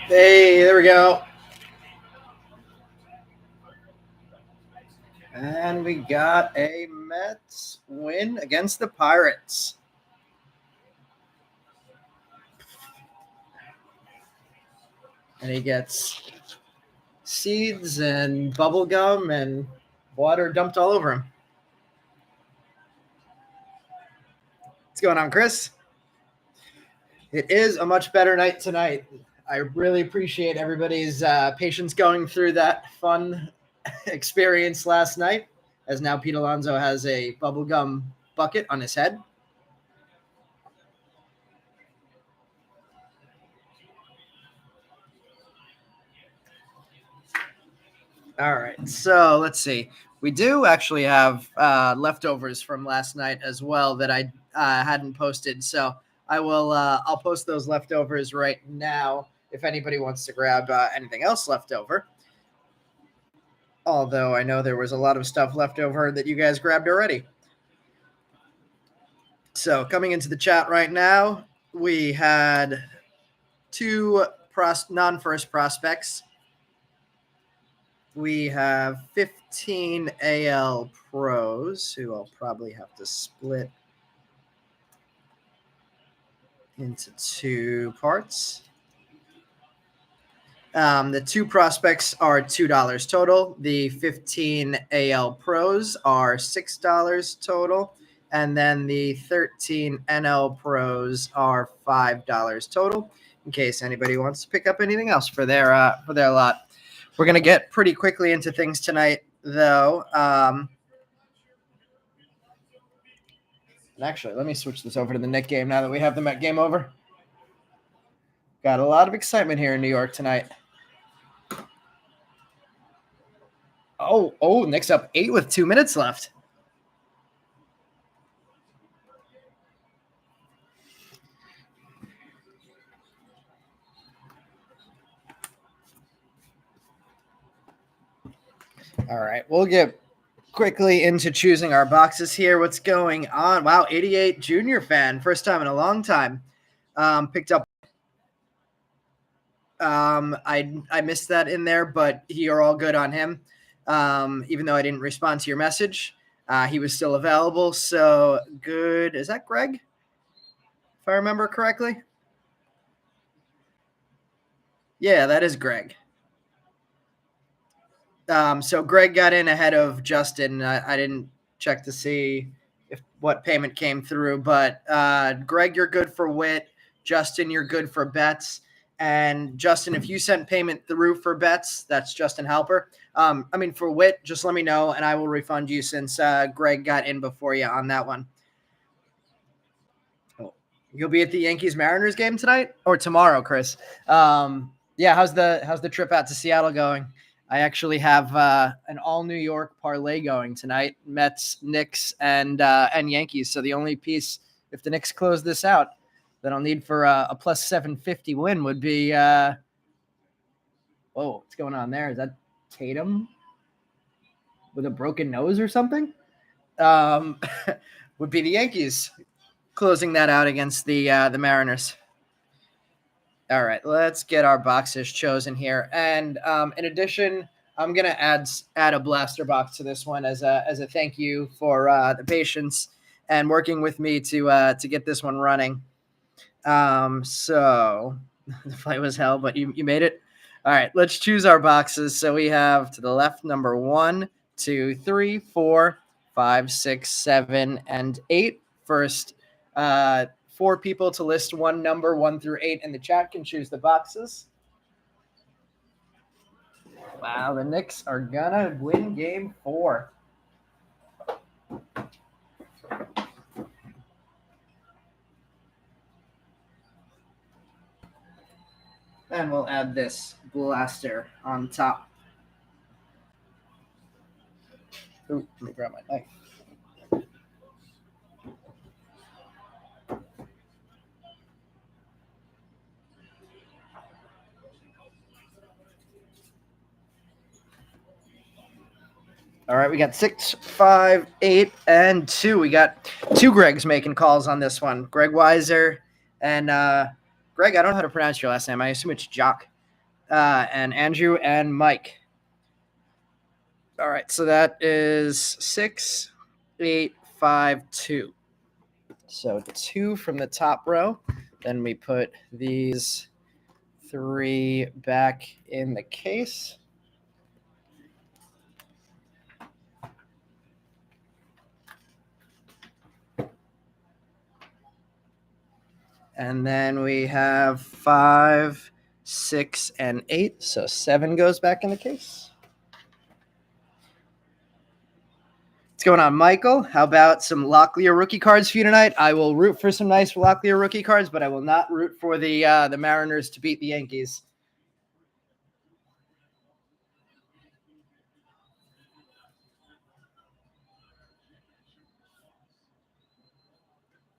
Hey, there we go. And we got a Mets win against the Pirates. And he gets seeds and bubble gum and water dumped all over him. What's going on, Chris? It is a much better night tonight. I really appreciate everybody's patience going through that fun experience last night, as now Pete Alonso has a bubblegum bucket on his head. All right, so let's see. We do actually have leftovers from last night as well that I hadn't posted. So I will. I'll post those leftovers right now if anybody wants to grab anything else left over. Although I know there was a lot of stuff left over that you guys grabbed already. So coming into the chat right now, we had two non-first prospects. We have 15 AL pros who I'll probably have to split into two parts. The two prospects are $2 total. The 15 AL pros are $6 total. And then the 13 NL pros are $5 total, in case anybody wants to pick up anything else for their lot. We're going to get pretty quickly into things tonight, though. And actually, let me switch this over to the Knick game now that we have the Met game over. Got a lot of excitement here in New York tonight. Oh, Knicks up 8 with 2 minutes left. All right, we'll get quickly into choosing our boxes here. What's going on? Wow, 88 Junior fan, first time in a long time. Picked up. I missed that in there, but you're all good on him. Even though I didn't respond to your message, he was still available. So good. Is that Greg? If I remember correctly. Yeah, that is Greg. So Greg got in ahead of Justin. I didn't check to see what payment came through, but Greg, you're good for Wit. Justin, you're good for bets. And Justin, if you sent payment through for bets, that's Justin Halper. For Wit, just let me know and I will refund you since Greg got in before you on that one. Oh, you'll be at the Yankees Mariners game tonight or tomorrow, Chris? Yeah. How's the trip out to Seattle going? I actually have an all New York parlay going tonight: Mets, Knicks, and Yankees. So the only piece, if the Knicks close this out, that I'll need for a plus 750 win would be. Whoa, what's going on there? Is that Tatum with a broken nose or something? Would be the Yankees closing that out against the Mariners. All right, let's get our boxes chosen here. And in addition, I'm gonna add a blaster box to this one as a thank you for the patience and working with me to get this one running. So the fight was hell, but you made it. All right, let's choose our boxes. So we have to the left number 1, 2, 3, 4, 5, 6, 7, and 8. First, 4 people to list one number 1 through 8 in the chat can choose the boxes. Wow, the Knicks are gonna win game 4. And we'll add this blaster on top. Ooh, let me grab my knife. All right, we got 6, 5, 8, and 2. We got two Gregs making calls on this one. Greg Weiser and Greg, I don't know how to pronounce your last name. I assume it's Jock. And Andrew and Mike. All right, so that is 6, 8, 5, 2. So 2 from the top row. Then we put these 3 back in the case. And then we have 5, 6, and 8. So 7 goes back in the case. What's going on, Michael? How about some Locklear rookie cards for you tonight? I will root for some nice Locklear rookie cards, but I will not root for the Mariners to beat the Yankees.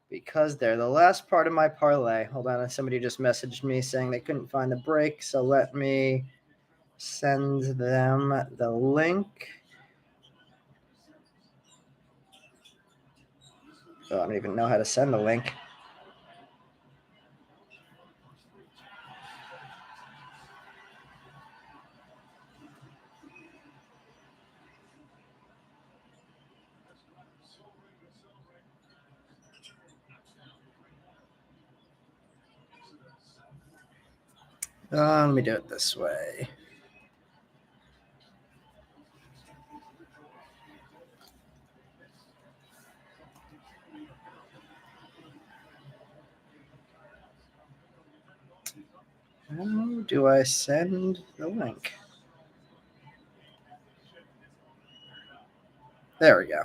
Because they're the last part of my parlay. Hold on, somebody just messaged me saying they couldn't find the break, so let me send them the link. Oh, I don't even know how to send the link. Let me do it this way. How do I send the link? There we go.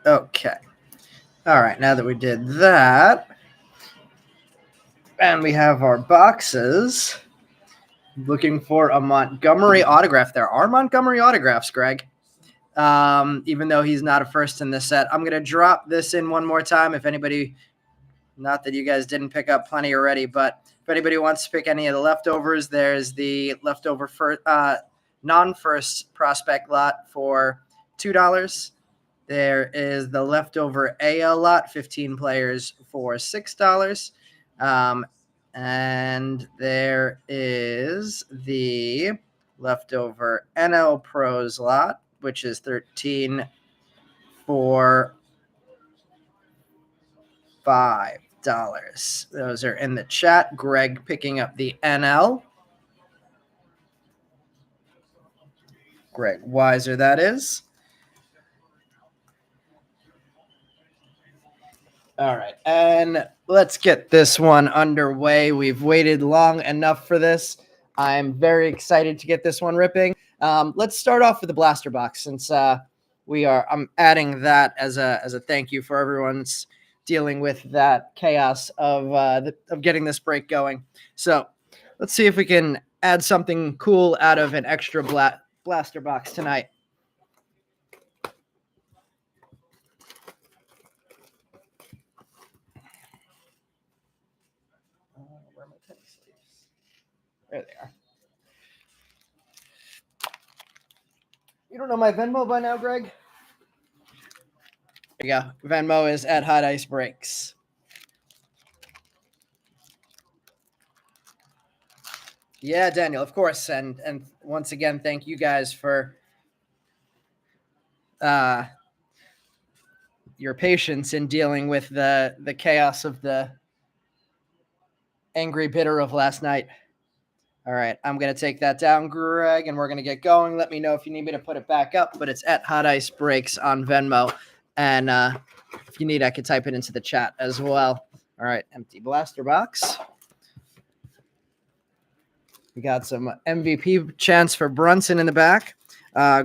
Okay. All right, now that we did that, and we have our boxes, looking for a Montgomery autograph. There are Montgomery autographs, Greg. Even though he's not a first in this set. I'm going to drop this in one more time. If anybody, not that you guys didn't pick up plenty already, but if anybody wants to pick any of the leftovers, there's the leftover non-first prospect lot for $2. There is the leftover AL lot, 15 players for $6. And there is the leftover NL Pros lot, which is 13 for $5. Those are in the chat. Greg picking up the NL. Greg Weiser, that is. All right, and let's get this one underway. We've waited long enough for this. I'm very excited to get this one ripping. Let's start off with the blaster box, since I'm adding that as a thank you for everyone's dealing with that chaos of getting this break going. So let's see if we can add something cool out of an extra blaster box tonight. Where are my penny sleeves? There they are. You don't know my Venmo by now, Greg? There you go. Venmo is at Hot Ice Breaks. Yeah, Daniel, of course. And once again, thank you guys for your patience in dealing with the chaos of the angry bitter of last night. All right, I'm going to take that down, Greg, and we're going to get going. Let me know if you need me to put it back up, but it's at Hot Ice Breaks on Venmo. And if you need, I could type it into the chat as well. All right, empty blaster box. We got some MVP chance for Brunson in the back.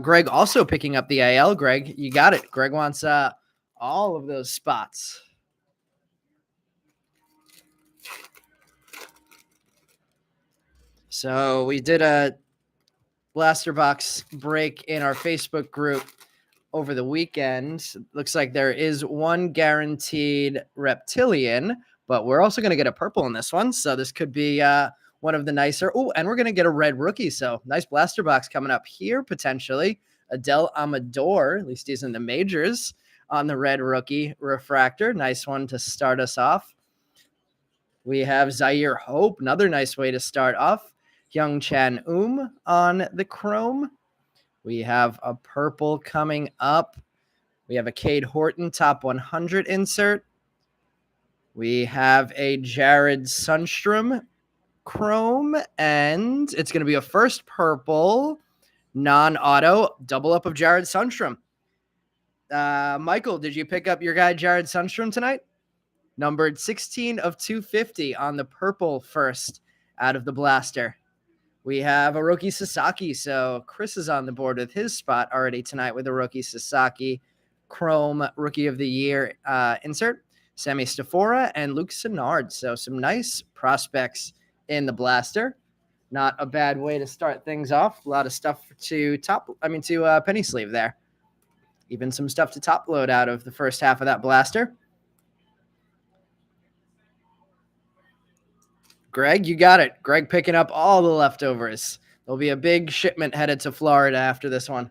Greg also picking up the AL. Greg, you got it. Greg wants all of those spots. So we did a blaster box break in our Facebook group over the weekend. Looks like there is one guaranteed reptilian, but we're also going to get a purple in this one. So this could be one of the nicer. Oh, and we're going to get a red rookie. So nice blaster box coming up here potentially. Adele Amador, at least he's in the majors on the red rookie refractor. Nice one to start us off. We have Zaire Hope, another nice way to start off. Hyung Chan on the chrome. We have a purple coming up. We have a Cade Horton top 100 insert. We have a Jared Sundstrom chrome, and it's going to be a first purple non-auto double up of Jared Sundstrom. Michael, did you pick up your guy Jared Sundstrom tonight? Numbered 16 of 250 on the purple first out of the blaster. We have a rookie Sasaki, so Chris is on the board with his spot already tonight with a rookie Sasaki chrome rookie of the year insert. Sammy Stafora and Luke Sennard. So some nice prospects in the blaster. Not a bad way to start things off. A lot of stuff to penny sleeve there. Even some stuff to top load out of the first half of that blaster. Greg, you got it. Greg picking up all the leftovers. There'll be a big shipment headed to Florida after this one.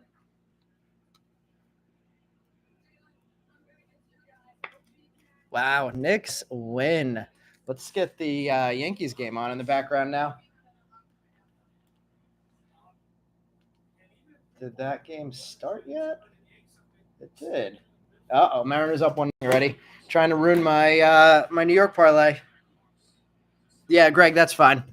Wow, Knicks win. Let's get the Yankees game on in the background now. Did that game start yet? It did. Uh-oh, Mariners up 1 already. Trying to ruin my my New York parlay. Yeah, Greg, that's fine.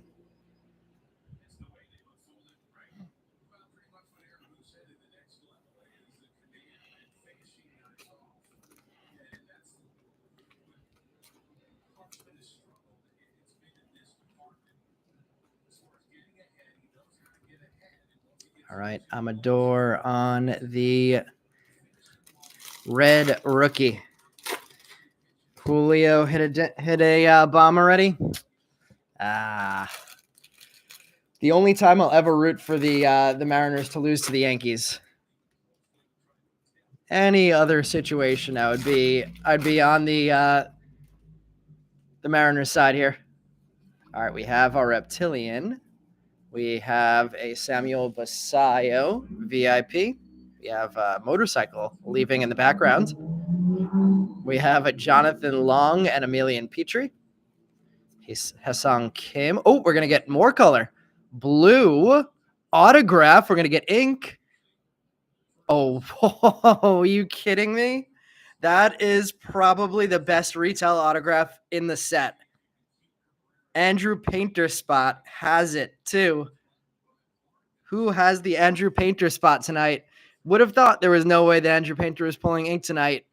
All right, Amador on the red rookie. Julio hit a bomb already. The only time I'll ever root for the Mariners to lose to the Yankees. Any other situation, I'd be on the Mariners side here. All right, we have our reptilian. We have a Samuel Basayo VIP. We have a motorcycle leaving in the background. We have a Jonathan Long and Emilian Petrie. He's Hassan Kim. Oh, we're going to get more color. Blue autograph. We're going to get ink. Oh, are you kidding me? That is probably the best retail autograph in the set. Andrew Painter spot has it too. Who has the Andrew Painter spot tonight? Would have thought there was no way that Andrew Painter was pulling ink tonight,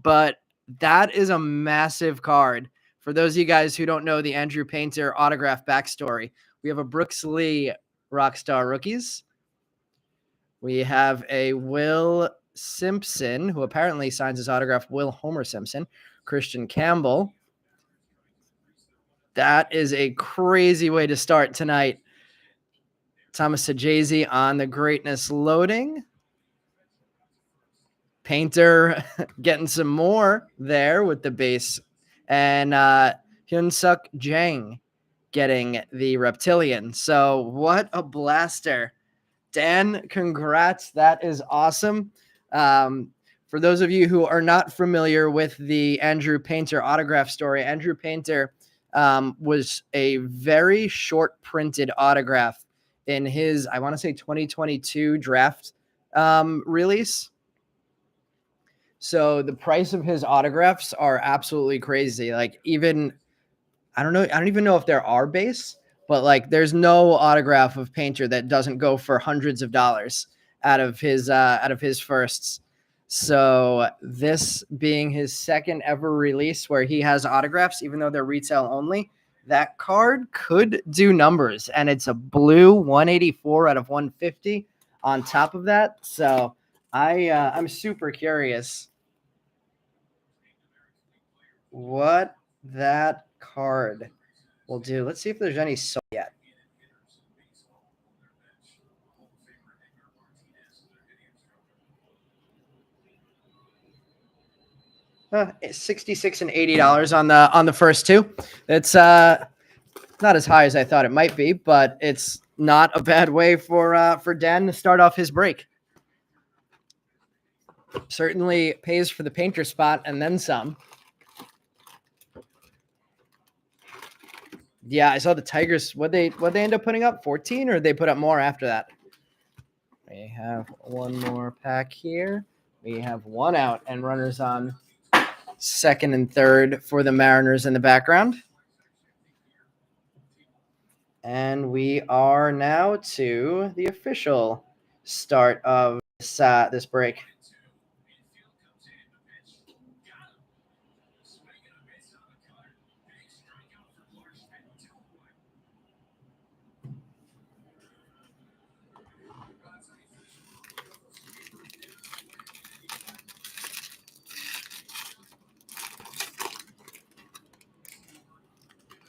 but that is a massive card. For those of you guys who don't know the Andrew Painter autograph backstory, we have a Brooks Lee Rockstar Rookies. We have a Will Simpson, who apparently signs his autograph, Will Homer Simpson. Christian Campbell. That is a crazy way to start tonight. Thomas Sajazi on the greatness loading. Painter getting some more there with the base. And Hyun-Suk Jang getting the reptilian. So what a blaster. Dan, congrats. That is awesome. For those of you who are not familiar with the Andrew Painter autograph story, Andrew Painter was a very short printed autograph in his, I want to say 2022 draft release. So the price of his autographs are absolutely crazy. Like even, I don't even know if there are base, but like there's no autograph of Painter that doesn't go for hundreds of dollars out of his firsts. So this being his second ever release where he has autographs, even though they're retail only, that card could do numbers. And it's a blue 184 out of 150 on top of that. So I'm super curious what that card will do. Let's see if there's any sold yet. $66 and $80 on the first two. It's not as high as I thought it might be, but it's not a bad way for Dan to start off his break. Certainly pays for the painter spot and then some. Yeah, I saw the Tigers. What they end up putting up? 14, or they put up more after that? We have one more pack here. We have one out and runners on second and third for the Mariners in the background. And we are now to the official start of this break.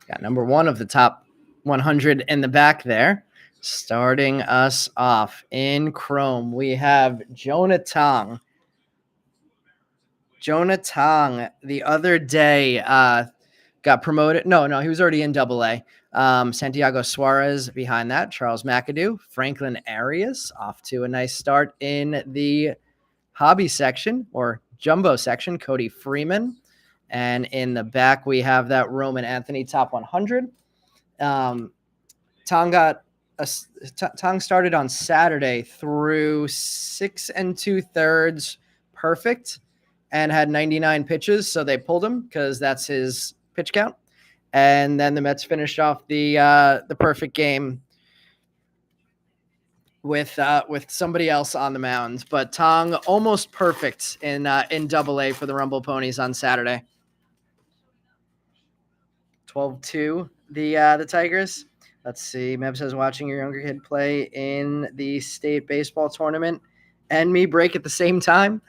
Got number one of the top 100 in the back there. Starting us off in Chrome, we have Jonah Tong. Jonah Tong the other day got promoted. No, he was already in Double-A. Santiago Suarez behind that. Charles McAdoo. Franklin Arias off to a nice start in the hobby section or jumbo section. Cody Freeman. And in the back, we have that Roman Anthony top 100. Tong started on Saturday through 6 2/3 perfect and had 99 pitches. So they pulled him because that's his pitch count. And then the Mets finished off the perfect game with somebody else on the mound. But Tong almost perfect in Double-A for the Rumble Ponies on Saturday. 12-2 the Tigers. Let's see. Meb says watching your younger kid play in the state baseball tournament and me break at the same time.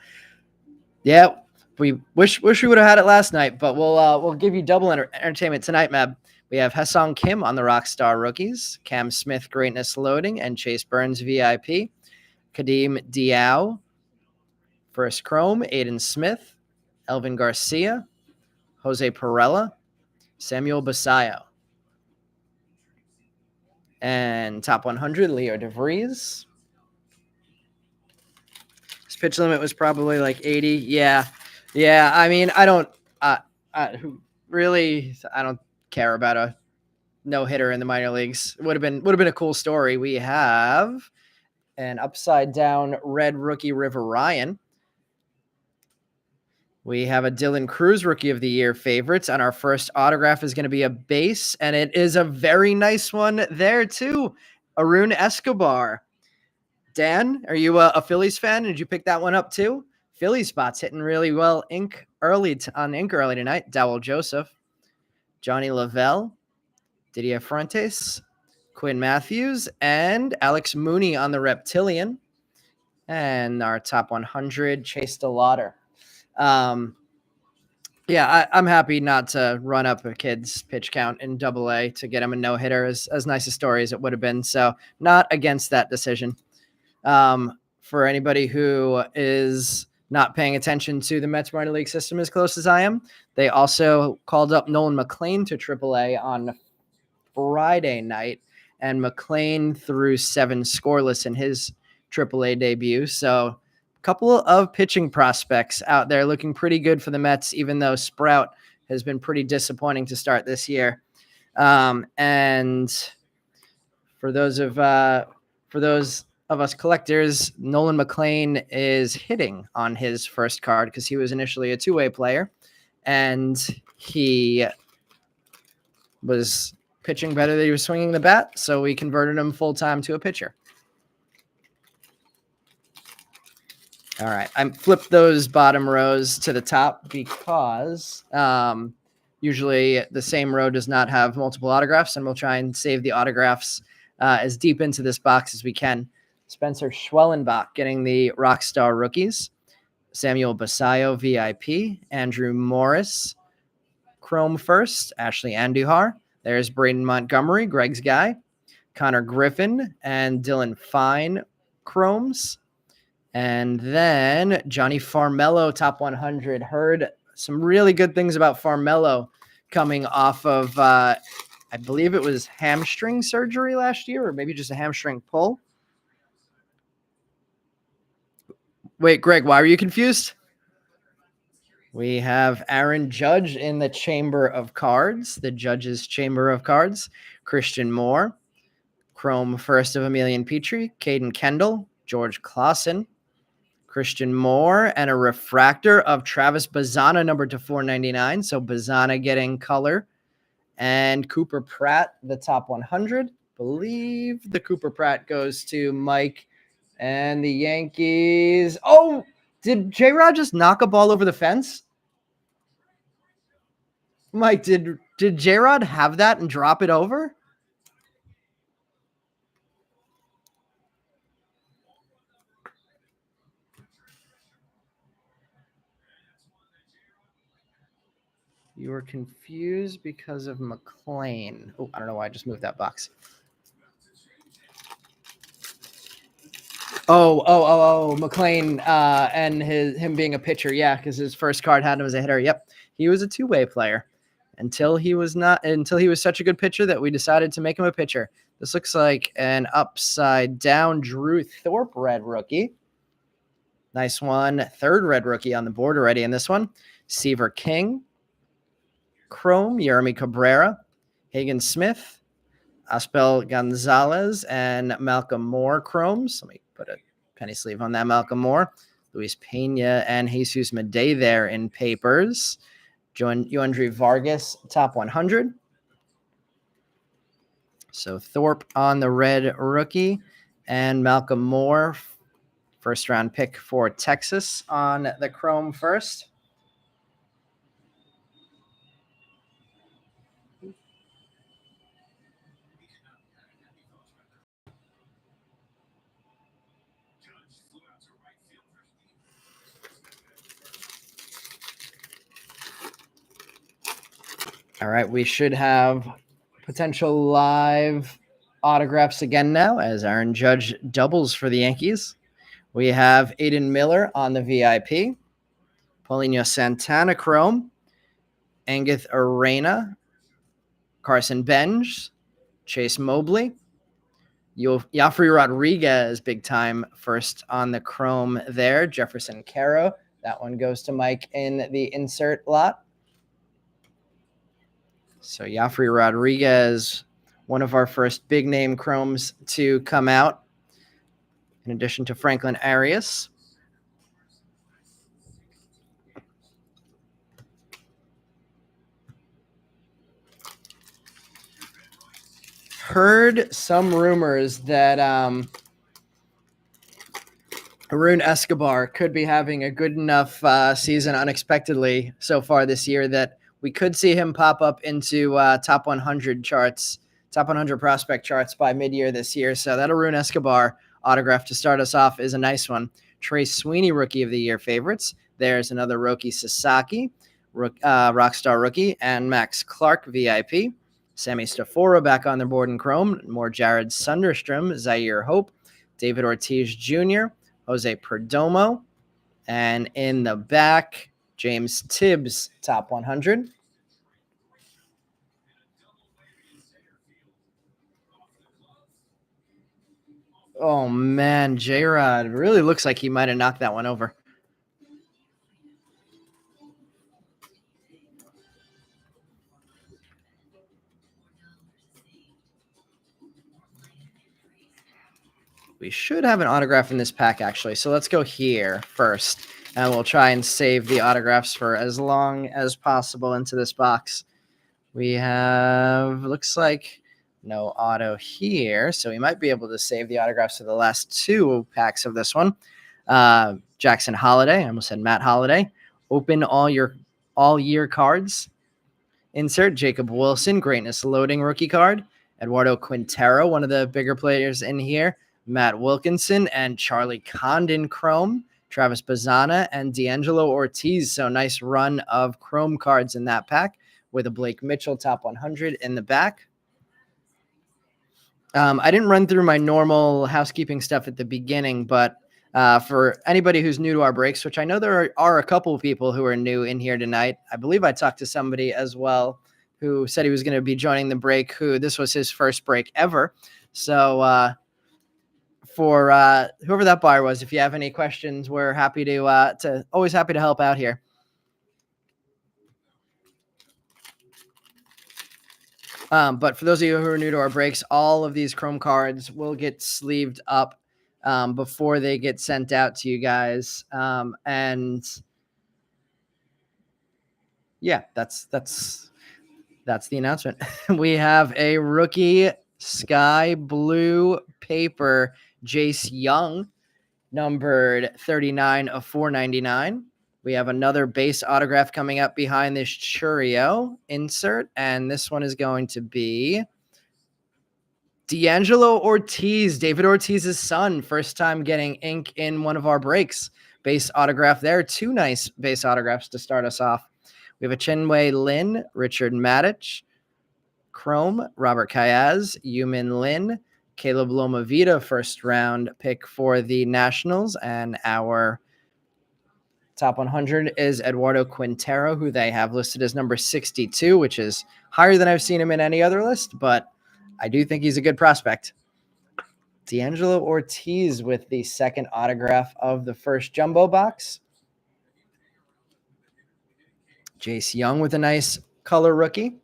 Yeah, we wish we would have had it last night, but we'll give you double entertainment tonight, Meb. We have Hesong Kim on the Rockstar Rookies, Cam Smith Greatness Loading, and Chase Burns VIP. Kadeem Diao, First Chrome, Aiden Smith, Elvin Garcia, Jose Perella, Samuel Basayo. And top 100, Leo DeVries. His pitch limit was probably like 80. Yeah. I mean, I don't care about a no-hitter in the minor leagues. Would have been a cool story. We have an upside down red rookie, River Ryan. We have a Dylan Cruz Rookie of the Year favorites, and our first autograph is going to be a base, and it is a very nice one there too. Arun Escobar. Dan, are you a Phillies fan? Did you pick that one up too? Philly spots hitting really well. Ink early tonight. Dowell Joseph, Johnny Lavelle, Didier Fuentes, Quinn Matthews, and Alex Mooney on the Reptilian. And our top 100, Chase DeLauder. Yeah, I'm happy not to run up a kid's pitch count in Double-A to get him a no-hitter, as nice a story as it would have been. So not against that decision. For anybody who is not paying attention to the Mets minor league system as close as I am, they also called up Nolan McLean to Triple-A on Friday night, and McLean threw 7 scoreless in his Triple-A debut. So a couple of pitching prospects out there looking pretty good for the Mets, even though Sprout has been pretty disappointing to start this year. And for those of us collectors, Nolan McLean is hitting on his first card because he was initially a two-way player, and he was pitching better than he was swinging the bat, so we converted him full-time to a pitcher. All right, I flipped those bottom rows to the top because usually the same row does not have multiple autographs, and we'll try and save the autographs as deep into this box as we can. Spencer Schwellenbach getting the Rockstar Rookies. Samuel Basayo VIP. Andrew Morris, Chrome first. Ashley Andujar. There's Braden Montgomery, Greg's guy. Connor Griffin and Dylan Fine, Chromes. And then Johnny Farmello, top 100. Heard some really good things about Farmelo coming off of, I believe it was hamstring surgery last year, or maybe just a hamstring pull. Wait, Greg, why were you confused? We have Aaron Judge in the Chamber of Cards, the Judge's Chamber of Cards. Christian Moore, Chrome First of Emilian Petrie, Caden Kendall, George Clausen, Christian Moore, and a refractor of Travis Bazana, numbered to 499. So Bazana getting color. And Cooper Pratt, the top 100. Believe the Cooper Pratt goes to Mike and the Yankees. Oh, did J-Rod just knock a ball over the fence? Mike, did J-Rod have that and drop it over? You were confused because of McLean. Oh, I don't know why I just moved that box. McLean and him being a pitcher. Yeah, because his first card had him as a hitter. Yep, he was a two-way player until he was such a good pitcher that we decided to make him a pitcher. This looks like an upside down Drew Thorpe red rookie. Nice one. Third red rookie on the board already in this one. Seaver King, Chrome, Yeremy Cabrera, Hagen Smith, Aspel Gonzalez, and Malcolm Moore Chromes. Let me put a penny sleeve on that. Malcolm Moore, Luis Pena, and Jesus Madej there in papers. Yoandri Vargas, top 100. So Thorpe on the red rookie, and Malcolm Moore, first round pick for Texas on the Chrome first. All right, we should have potential live autographs again now as Aaron Judge doubles for the Yankees. We have Aiden Miller on the VIP, Paulinho Santana Chrome, Angeth Arena, Carson Benj, Chase Mobley, Yafri Rodriguez, big time first on the Chrome there, Jefferson Caro. That one goes to Mike in the insert lot. So Yafri Rodriguez, one of our first big name Chromes to come out, in addition to Franklin Arias. Heard some rumors that Arun Escobar could be having a good enough season unexpectedly so far this year that we could see him pop up into top 100 charts, top 100 prospect charts by mid-year this year. So that Arun Escobar autograph to start us off is a nice one. Trey Sweeney, Rookie of the Year favorites. There's another Roki Sasaki, Rockstar Rookie, and Max Clark, VIP. Sammy Stafora back on the board in Chrome. More Jared Sunderstrom, Zaire Hope, David Ortiz Jr., Jose Perdomo, and in the back, James Tibbs, top 100. Oh, man, J-Rod really looks like he might have knocked that one over. We should have an autograph in this pack, actually. So let's go here first, and we'll try and save the autographs for as long as possible into this box. We have, looks like, no auto here, so we might be able to save the autographs for the last two packs of this one. Jackson Holiday, I almost said Matt Holiday. Open all year cards. Insert Jacob Wilson, Greatness Loading rookie card. Eduardo Quintero, one of the bigger players in here. Matt Wilkinson and Charlie Condon Chrome. Travis Bazana and D'Angelo Ortiz. So nice run of Chrome cards in that pack with a Blake Mitchell top 100 in the back. I didn't run through my normal housekeeping stuff at the beginning, but For anybody who's new to our breaks, which I know there are a couple of people who are new in here tonight. I believe I talked to somebody as well who said he was going to be joining the break, who this was his first break ever. So for whoever that buyer was, if you have any questions, we're happy to always happy to help out here. But for those of you who are new to our breaks, all of these Chrome cards will get sleeved up before they get sent out to you guys. And yeah, that's the announcement. We have a rookie sky blue paper Jace Young, numbered 39 of 499. We have another base autograph coming up behind this Churio insert, and this one is going to be D'Angelo Ortiz, David Ortiz's son, first time getting ink in one of our breaks. Base autograph there. Two nice base autographs to start us off. We have a Chinwei Lin, Richard Matic, Chrome, Robert Kayaz, Yumin Lin, Caleb Lomavita, first round pick for the Nationals, and our top 100 is Eduardo Quintero, who they have listed as number 62, which is higher than I've seen him in any other list, but I do think he's a good prospect. D'Angelo Ortiz with the second autograph of the first jumbo box. Jace Young with a nice color rookie.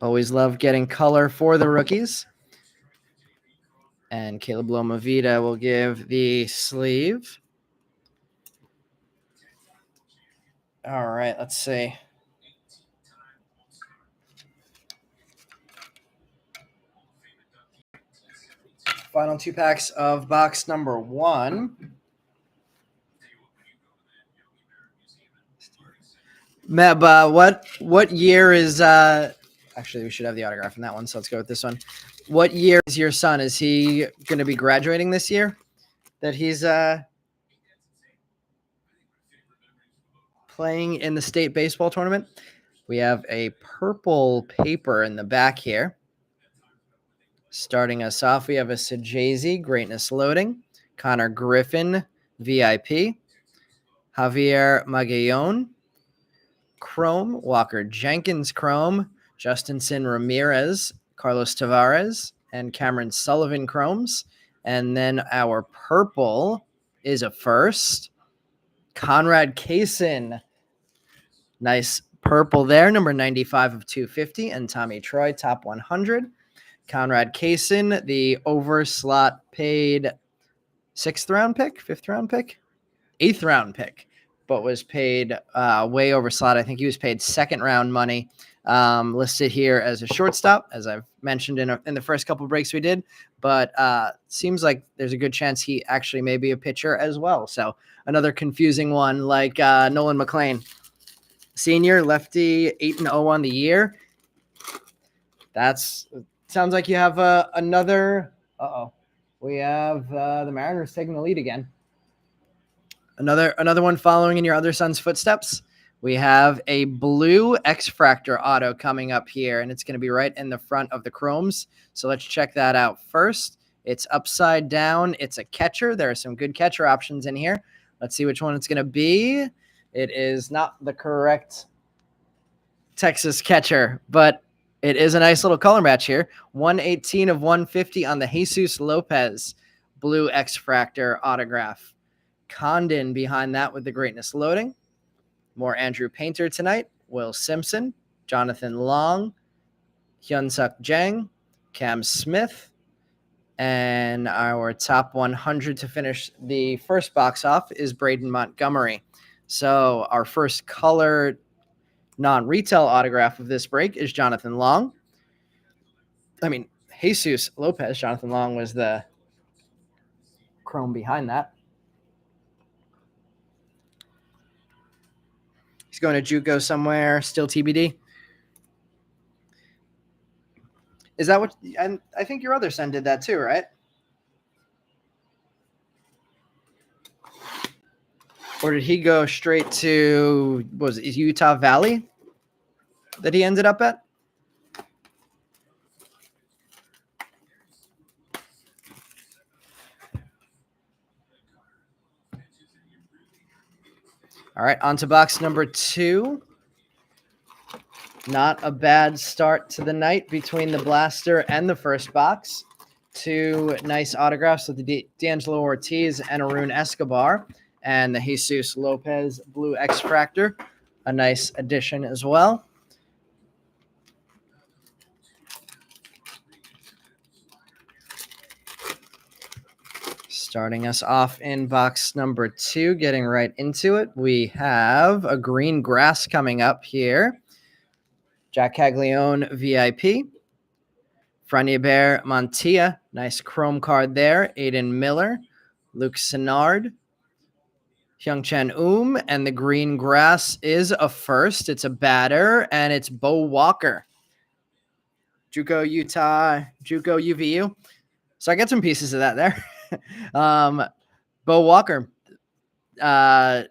Always love getting color for the rookies. And Caleb Lomavita will give the sleeve. All right, let's see. Final two packs of box number one. Meb, what year is actually we should have the autograph in that one, so let's go with this one. What year is your son? Is he going to be graduating this year? That he's playing in the state baseball tournament? We have a purple paper in the back here. Starting us off, we have a Sajazi, Greatness Loading, Connor Griffin, VIP, Javier Magallon, Chrome, Walker Jenkins Chrome, Justinson Ramirez, Carlos Tavares, and Cameron Sullivan Chromes. And then our purple is a first, Conrad Kaysen. Nice purple there, number 95 of 250, and Tommy Troy, top 100. Conrad Kaysen, the over slot paid 6th round pick, 5th round pick, 8th round pick, but was paid way over slot. I think he was paid 2nd round money, listed here as a shortstop, as I've mentioned in the first couple of breaks we did, but seems like there's a good chance he actually may be a pitcher as well. So another confusing one like Nolan McLean. Senior, lefty, 8-0 on the year. That's sounds like you have another. We have the Mariners taking the lead again. Another one following in your other son's footsteps. We have a blue X-Fractor auto coming up here, and it's going to be right in the front of the Chromes. So let's check that out first. It's upside down. It's a catcher. There are some good catcher options in here. Let's see which one it's going to be. It is not the correct Texas catcher, but it is a nice little color match here. 118 of 150 on the Jesus Lopez blue X-Fractor autograph. Condon behind that with the Greatness Loading. More Andrew Painter tonight. Will Simpson, Jonathan Long, Hyun-Suk Jang, Cam Smith, and our top 100 to finish the first box off is Braden Montgomery. So our first color non-retail autograph of this break is Jonathan Long. Jesus Lopez. Jonathan Long was the Chrome behind that. He's going to JUCO somewhere, still TBD. Is that what? And I think your other son did that too, right? Or did he go straight to, was it Utah Valley that he ended up at? All right, on to box number 2. Not a bad start to the night between the blaster and the first box. 2 nice autographs with the D'Angelo Ortiz and Arun Escobar, and the Jesus Lopez Blue X-Fractor, a nice addition as well. Starting us off in box number 2, getting right into it, we have a green grass coming up here. Jack Caglione VIP. Franyaber Montilla, nice chrome card there. Aiden Miller, Luke Senard, Hyungchan and the green grass is a first. It's a batter, and it's Bo Walker. JUCO Utah, JUCO UVU. So I got some pieces of that there. Bo Walker. Meb,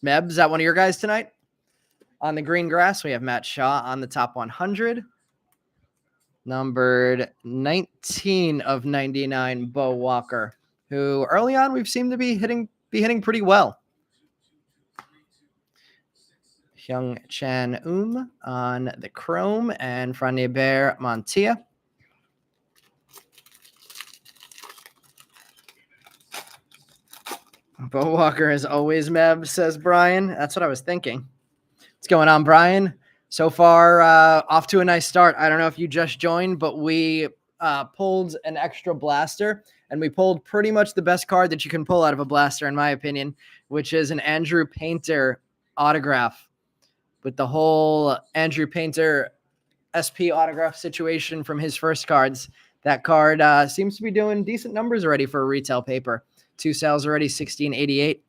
is that one of your guys tonight? On the green grass, we have Matt Shaw on the top 100. Numbered 19 of 99, Bo Walker, who early on we've seemed to be hitting pretty well. Hyung Chan on the chrome and Franyaber Montilla. Bo Walker is always Meb, says Brian. That's what I was thinking. What's going on, Brian? So far, off to a nice start. I don't know if you just joined, but we pulled an extra blaster, and we pulled pretty much the best card that you can pull out of a blaster, in my opinion, which is an Andrew Painter autograph with the whole Andrew Painter SP autograph situation from his first cards. That card seems to be doing decent numbers already for a retail paper. 2 sales already, 1688.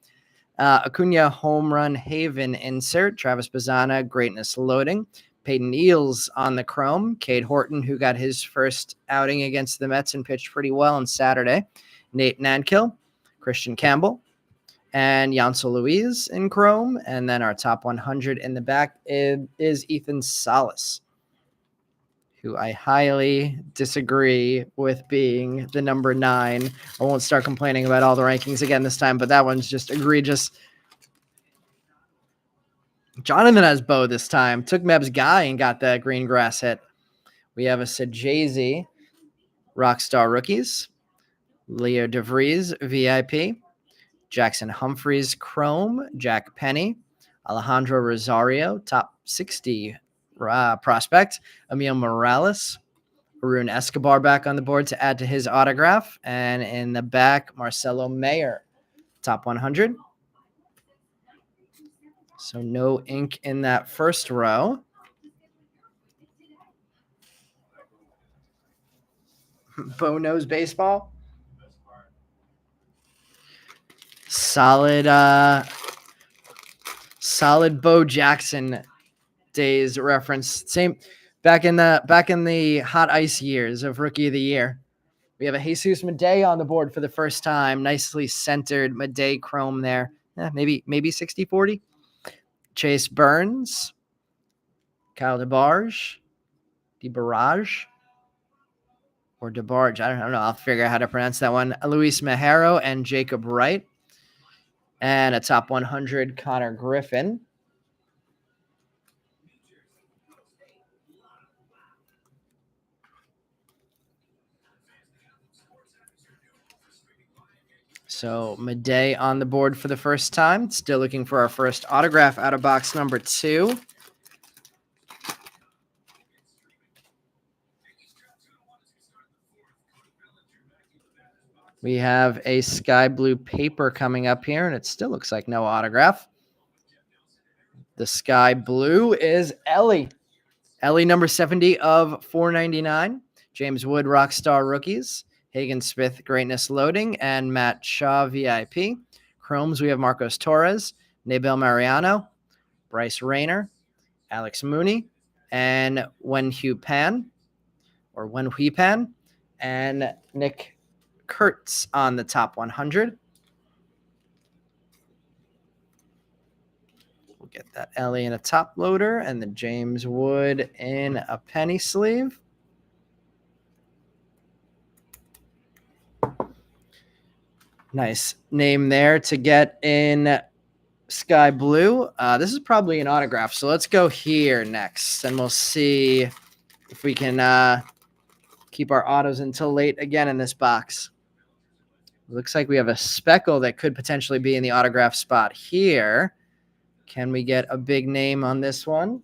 Acuna home run Haven insert. Travis Bazzana, greatness loading. Peyton Eales on the chrome. Cade Horton, who got his first outing against the Mets and pitched pretty well on Saturday. Nate Nankill, Christian Campbell, and Yancel Louise in chrome. And then our top 100 in the back is Ethan Salas, who I highly disagree with being the number 9. I won't start complaining about all the rankings again this time, but that one's just egregious. Jonathan has Bo this time. Took Meb's guy and got the green grass hit. We have a Sajazi Rockstar Rookies. Leo DeVries VIP. Jackson Humphreys Chrome. Jack Penny. Alejandro Rosario, top 60 prospect. Emil Morales. Arun Escobar back on the board to add to his autograph. And in the back, Marcelo Mayer, top 100. So no ink in that first row. Bo knows baseball. Solid Bo Jackson days reference. Same back in the hot ice years of Rookie of the Year. We have a Jesus Madej on the board for the first time. Nicely centered Madej chrome there. Maybe 60-40. Chase Burns. Kyle DeBarge. Or DeBarge. I don't know. I'll figure out how to pronounce that one. Luis Mejero and Jacob Wright. And a top 100, Connor Griffin. So Madej on the board for the first time. Still looking for our first autograph out of box number 2. We have a sky blue paper coming up here, and it still looks like no autograph. The sky blue is Ellie. Ellie, number 70 of 499. James Wood, Rockstar Rookies. Hagen Smith, Greatness Loading. And Matt Shaw, VIP. Chromes, we have Marcos Torres, Nabel Mariano, Bryce Rayner, Alex Mooney, and Wenhui Pan, and Nick Kurtz on the top 100. We'll get that Ellie in a top loader and the James Wood in a penny sleeve. Nice name there to get in sky blue. This is probably an autograph. So let's go here next, and we'll see if we can keep our autos until late again in this box. Looks like we have a speckle that could potentially be in the autograph spot here. Can we get a big name on this one?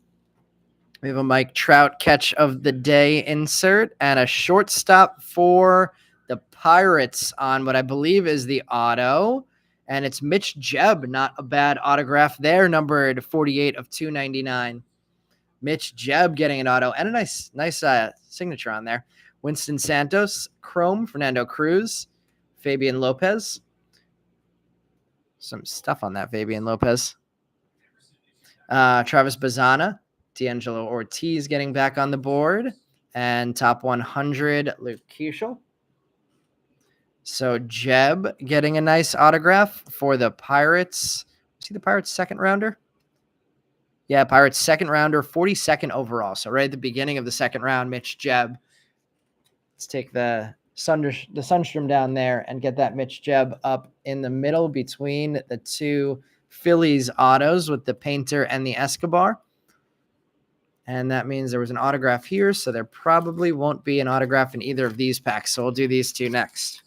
We have a Mike Trout catch of the day insert and a shortstop for the Pirates on what I believe is the auto. And it's Mitch Jebb, not a bad autograph there, numbered 48 of 299. Mitch Jebb getting an auto and a nice signature on there. Winston Santos, Chrome, Fernando Cruz, Fabian Lopez. Some stuff on that Fabian Lopez. Travis Bazzana, D'Angelo Ortiz getting back on the board, and top 100, Luke Keeschel. So Jebb getting a nice autograph for the Pirates. See the Pirates second rounder? Yeah, Pirates second rounder, 42nd overall. So right at the beginning of the second round, Mitch Jebb. Let's take the Sunstrom down there and get that Mitch Jebb up in the middle between the two Phillies autos with the Painter and the Escobar. And that means there was an autograph here, so there probably won't be an autograph in either of these packs. So we'll do these two next.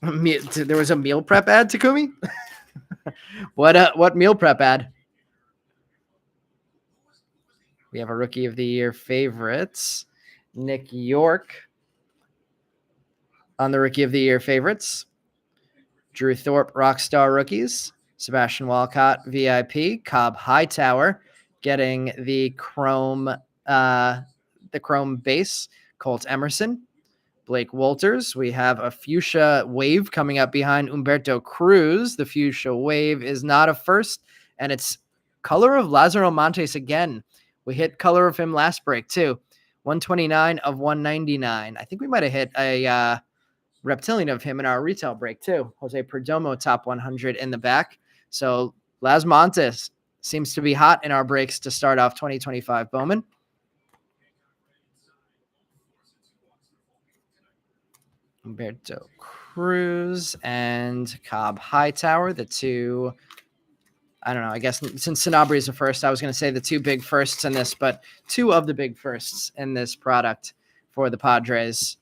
There was a meal prep ad, Takumi? What meal prep ad? We have a Rookie of the Year favorites. Nick York on the Rookie of the Year favorites. Drew Thorpe, Rockstar Rookies. Sebastian Walcott, VIP. Cobb Hightower getting the chrome base. Colt Emerson. Blake Walters. We have a fuchsia wave coming up behind Humberto Cruz. The fuchsia wave is not a first, and it's color of Lazaro Montes again. We hit color of him last break too. 129 of 199. I think we might have hit a reptilian of him in our retail break too. Jose Perdomo top 100 in the back. So Las Montes seems to be hot in our breaks to start off 2025 Bowman. Humberto Cruz and Cobb Hightower, the two. I don't know. I guess since Sanabria is the first, I was going to say the two big firsts in this, but two of the big firsts in this product for the Padres.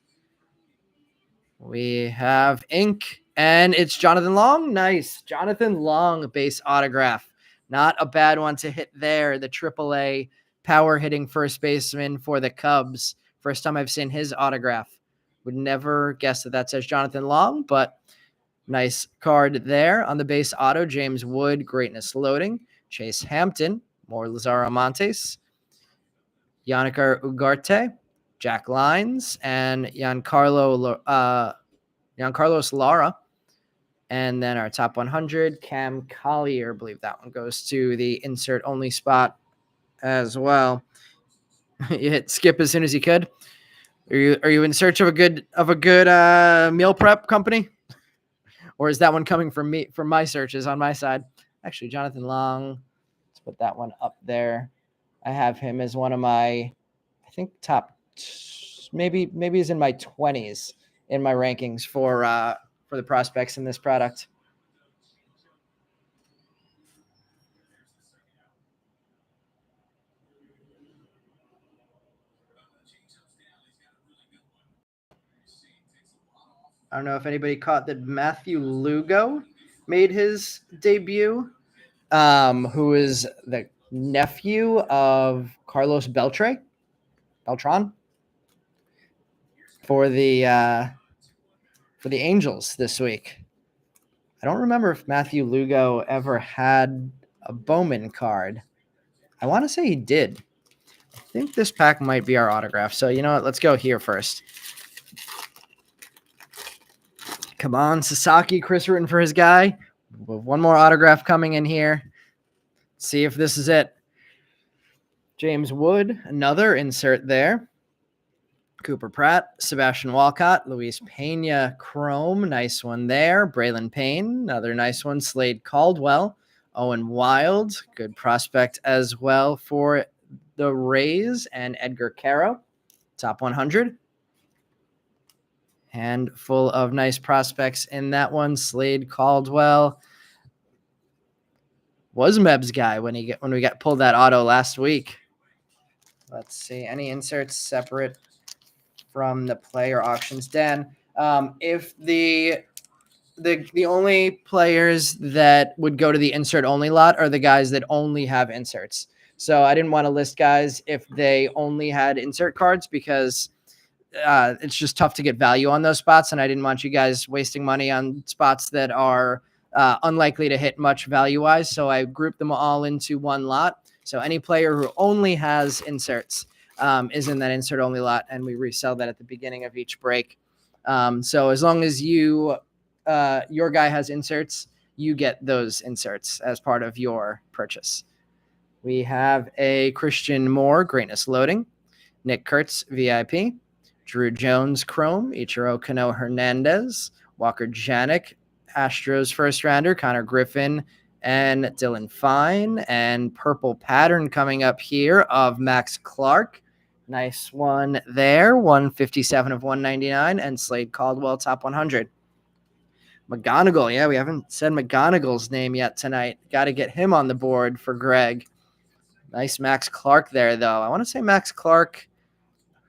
We have ink, and it's Jonathan Long. Nice. Jonathan Long base autograph. Not a bad one to hit there. The AAA power hitting first baseman for the Cubs. First time I've seen his autograph. Would never guess that says Jonathan Long, but nice card there on the base auto. James Wood, Greatness Loading. Chase Hampton, more Lazaro Montes. Yannick Ugarte, Jack Lines, and Giancarlos Lara. And then our top 100, Cam Collier. I believe that one goes to the insert only spot as well. You hit skip as soon as you could. Are you in search of a good meal prep company? Or is that one coming from me, from my searches on my side? Actually, Jonathan Long, let's put that one up there. I have him as one of my, I think top, maybe he's in my 20s in my rankings for the prospects in this product. I don't know if anybody caught that Matthew Lugo made his debut, who is the nephew of Carlos Beltran for the Angels this week. I don't remember if Matthew Lugo ever had a Bowman card. I want to say he did. I think this pack might be our autograph. So you know what? Let's go here first. Come on, Sasaki. Chris rooting for his guy. One more autograph coming in here. See if this is it. James Wood, another insert there. Cooper Pratt, Sebastian Walcott, Luis Pena, Chrome, nice one there. Braylon Payne, another nice one. Slade Caldwell, Owen Wild, good prospect as well for the Rays, and Edgar Caro, top 100. Handful of nice prospects in that one. Slade Caldwell was Meb's guy when we got pulled that auto last week. Let's see. Any inserts separate from the player auctions, Dan? If the only players that would go to the insert only lot are the guys that only have inserts. So I didn't want to list guys if they only had insert cards because it's just tough to get value on those spots. And I didn't want you guys wasting money on spots that are unlikely to hit much value wise. So I grouped them all into one lot. So any player who only has inserts is in that insert only lot, and we resell that at the beginning of each break. So as long as your guy has inserts, you get those inserts as part of your purchase. We have a Christian Moore, Greatness Loading, Nick Kurtz, VIP, Drew Jones, Chrome, Ichiro Kano Hernandez, Walker Janik, Astros first rounder, Connor Griffin, and Dylan Fine, and purple pattern coming up here of Max Clark. Nice one there, 157 of 199, and Slade Caldwell, top 100. McGonigal, yeah, we haven't said McGonigal's name yet tonight. Got to get him on the board for Greg. Nice Max Clark there, though. I want to say Max Clark.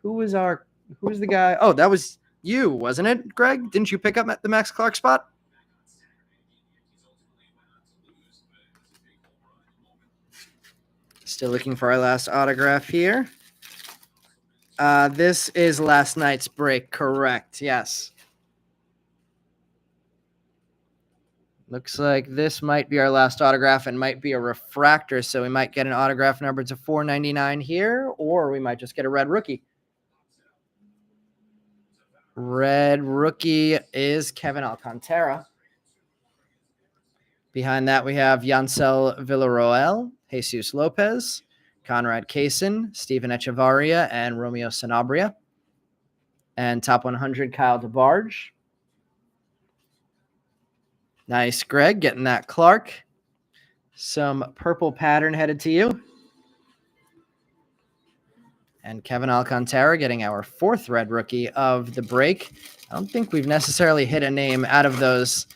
Who was the guy? Oh, that was you, wasn't it, Greg? Didn't you pick up the Max Clark spot? Still looking for our last autograph here. This is last night's break, correct? Yes. Looks like this might be our last autograph and might be a refractor, so we might get an autograph number to 499 here, or we might just get a red rookie. Red rookie is Kevin Alcantara. Behind that, we have Yancel Villarroel, Jesus Lopez, Conrad Kaysen, Steven Echevarria, and Romeo Sanabria. And top 100, Kyle DeBarge. Nice, Greg, getting that Clark. Some purple pattern headed to you. And Kevin Alcantara getting our fourth red rookie of the break. I don't think we've necessarily hit a name out of those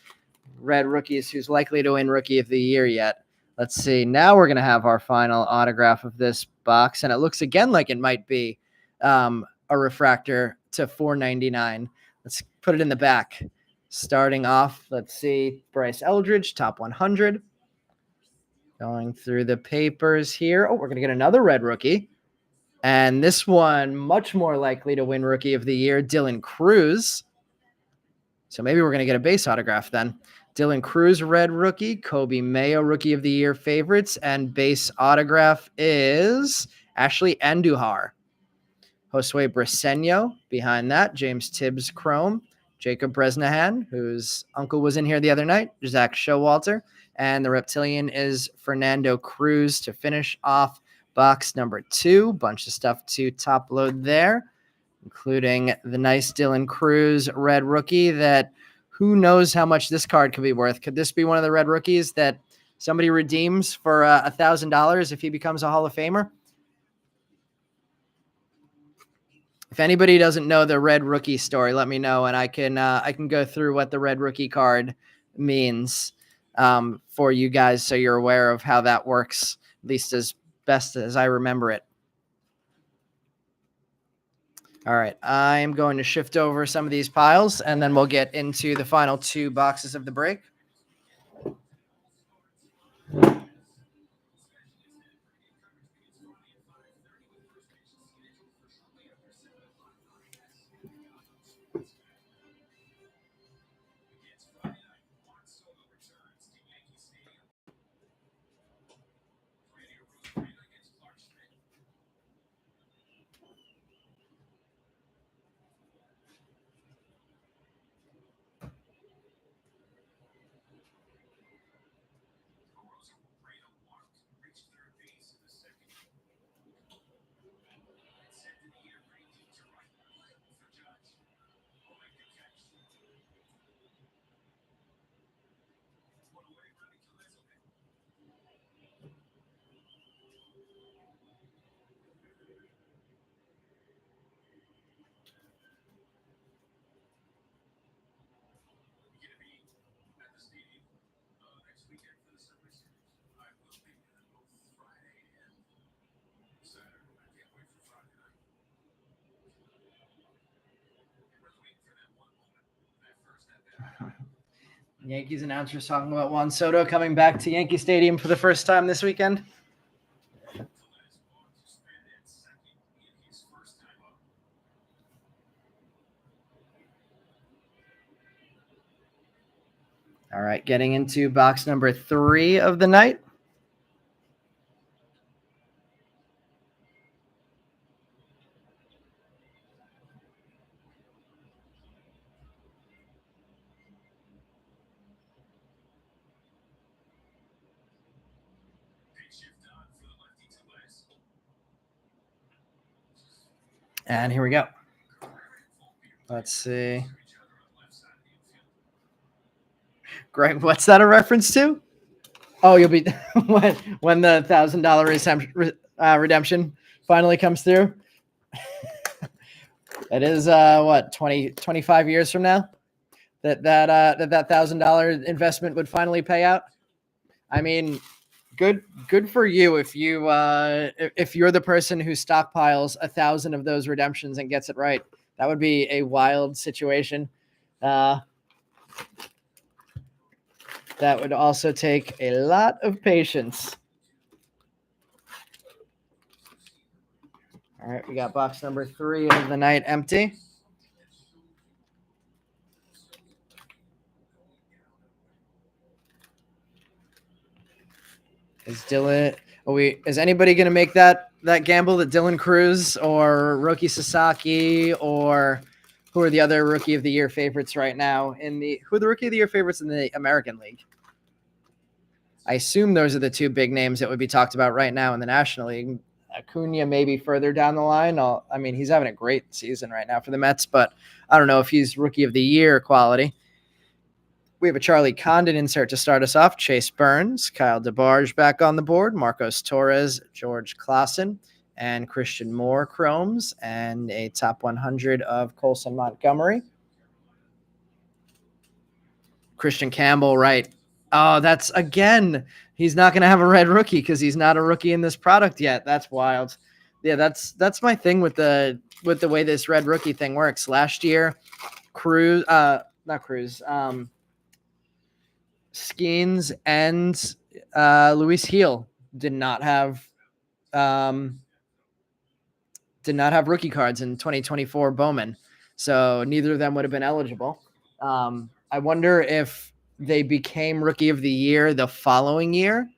red rookies who's likely to win Rookie of the Year yet. Let's see. Now we're going to have our final autograph of this box, and it looks again like it might be a refractor to 499. Let's put it in the back. Starting off, let's see, Bryce Eldridge, top 100. Going through the papers here. Oh, we're going to get another red rookie. And this one, much more likely to win Rookie of the Year, Dylan Cruz. So maybe we're going to get a base autograph then. Dylan Cruz, red rookie. Kobe Mayo, Rookie of the Year favorites. And base autograph is Ashley Andujar. Josue Briseño behind that. James Tibbs, Chrome. Jacob Bresnahan, whose uncle was in here the other night. Zach Showalter. And the Reptilian is Fernando Cruz to finish off box number 2. Bunch of stuff to top load there, including the nice Dylan Cruz red rookie that who knows how much this card could be worth. Could this be one of the red rookies that somebody redeems for $1,000 if he becomes a Hall of Famer? If anybody doesn't know the red rookie story, let me know, and I can go through what the red rookie card means for you guys so you're aware of how that works, at least as best as I remember it. All right, I'm going to shift over some of these piles, and then we'll get into the final 2 boxes of the break. Yankees announcers talking about Juan Soto coming back to Yankee Stadium for the first time this weekend. All right, getting into box number 3 of the night. And here we go. Let's see. Greg, what's that a reference to? Oh, you'll be when the $1,000 redemption finally comes through. It is 25 years from now that $1,000 investment would finally pay out. I mean, good for you if you're the person who stockpiles 1,000 of those redemptions and gets it right. That would be a wild situation. That would also take a lot of patience. All right, we got box number 3 of the night empty. Is anybody going to make that gamble that Dylan Cruz or Roki Sasaki, or who are the other Rookie of the Year favorites right now who are the Rookie of the Year favorites in the American League? I assume those are the 2 big names that would be talked about right now in the National League. Acuna maybe further down the line. He's having a great season right now for the Mets, but I don't know if he's Rookie of the Year quality. We have a Charlie Condon insert to start us off. Chase Burns, Kyle DeBarge back on the board, Marcos Torres, George Klassen, and Christian Moore chromes, and a top 100 of Colson Montgomery. Christian Campbell, right. Oh, that's, again, he's not going to have a red rookie because he's not a rookie in this product yet. That's wild. Yeah, that's my thing with the way this red rookie thing works. Last year, Skeens and Luis Heel did not have rookie cards in 2024 Bowman, so neither of them would have been eligible. I wonder if they became Rookie of the Year the following year,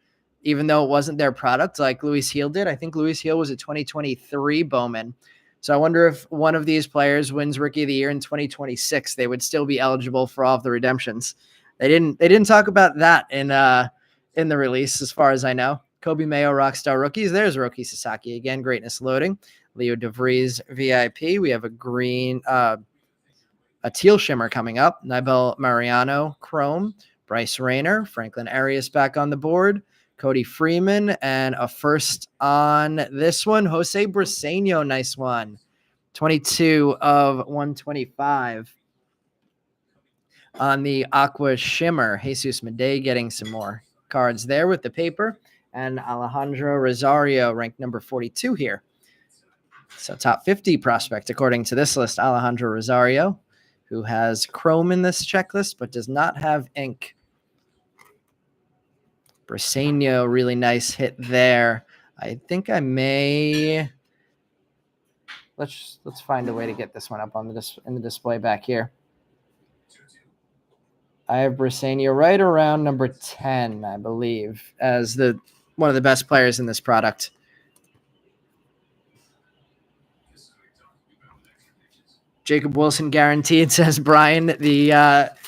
even though it wasn't their product, like Luis Heel did. I think Luis Heel was a 2023 Bowman. So I wonder if one of these players wins Rookie of the Year in 2026, they would still be eligible for all of the redemptions. They didn't talk about that in the release, as far as I know. Kobe Mayo Rockstar Rookies. There's Roki Sasaki again. Greatness loading. Leo DeVries VIP. We have a green, a teal shimmer coming up. Nibel Mariano Chrome. Bryce Rayner. Franklin Arias back on the board. Cody Freeman, and a first on this one, Jose Briseño. Nice one. 22 of 125. On the Aqua Shimmer, Jesus Madej getting some more cards there with the paper. And Alejandro Rosario, ranked number 42 here. So top 50 prospect, according to this list, Alejandro Rosario, who has chrome in this checklist, but does not have ink. Briseño, really nice hit there. I think I may... Let's find a way to get this one up on in the display back here. I have Briseño right around number 10, I believe, as one of the best players in this product. Jacob Wilson guaranteed, says Brian, the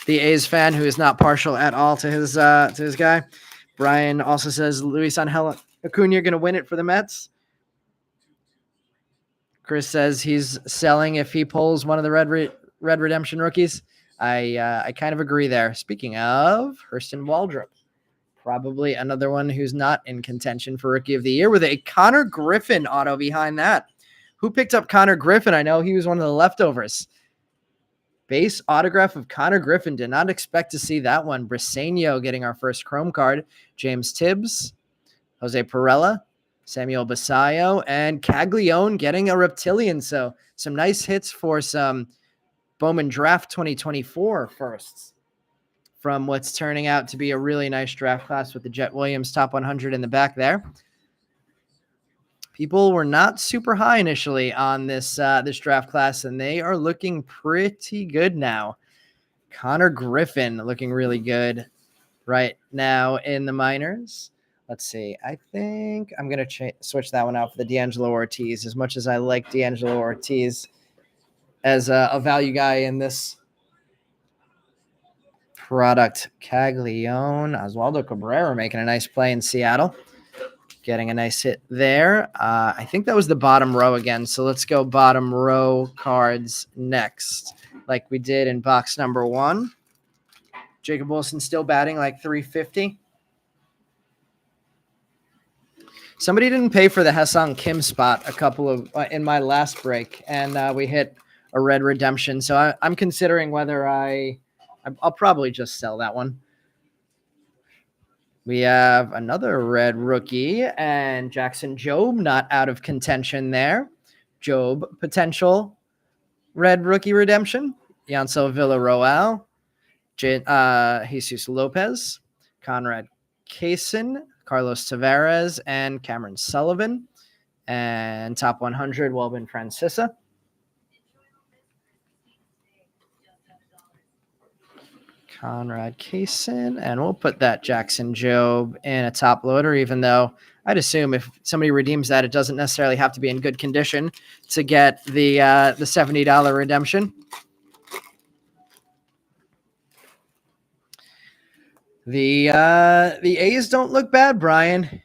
A's fan who is not partial at all to his guy. Brian also says Luis Angel Acuna going to win it for the Mets. Chris says he's selling if he pulls one of the red redemption rookies. I kind of agree there. Speaking of, Hurston Waldrop, probably another one who's not in contention for Rookie of the Year, with a Connor Griffin auto behind that. Who picked up Connor Griffin? I know he was one of the leftovers. Base autograph of Connor Griffin. Did not expect to see that one. Briseño getting our first chrome card. James Tibbs, Jose Pirela, Samuel Basayo, and Caglione getting a reptilian. So some nice hits for some Bowman Draft 2024 firsts. from what's turning out to be a really nice draft class with the Jet Williams top 100 in the back there. People were not super high initially on this draft class, and they are looking pretty good now. Connor Griffin looking really good right now in the minors. Let's see. I think I'm going to switch that one out for the D'Angelo Ortiz. As much as I like D'Angelo Ortiz as a value guy in this product, Caglione, Oswaldo Cabrera making a nice play in Seattle. Getting a nice hit there. I think that was the bottom row again. So let's go bottom row cards next, like we did in box number 1. Jacob Wilson still batting like 350. Somebody didn't pay for the Hassan Kim spot a couple of in my last break, and we hit a red redemption. So I'm considering whether I'll probably just sell that one. We have another red rookie, and Jackson Job not out of contention there. Job potential red rookie redemption. Yancel Villarroel, Jesus Lopez, Conrad Kaysen, Carlos Tavares, and Cameron Sullivan. And top 100, Welbin Francesa. Conrad Kaysen, and we'll put that Jackson Job in a top loader, even though I'd assume if somebody redeems that, it doesn't necessarily have to be in good condition to get the $70 redemption. The A's don't look bad, Brian,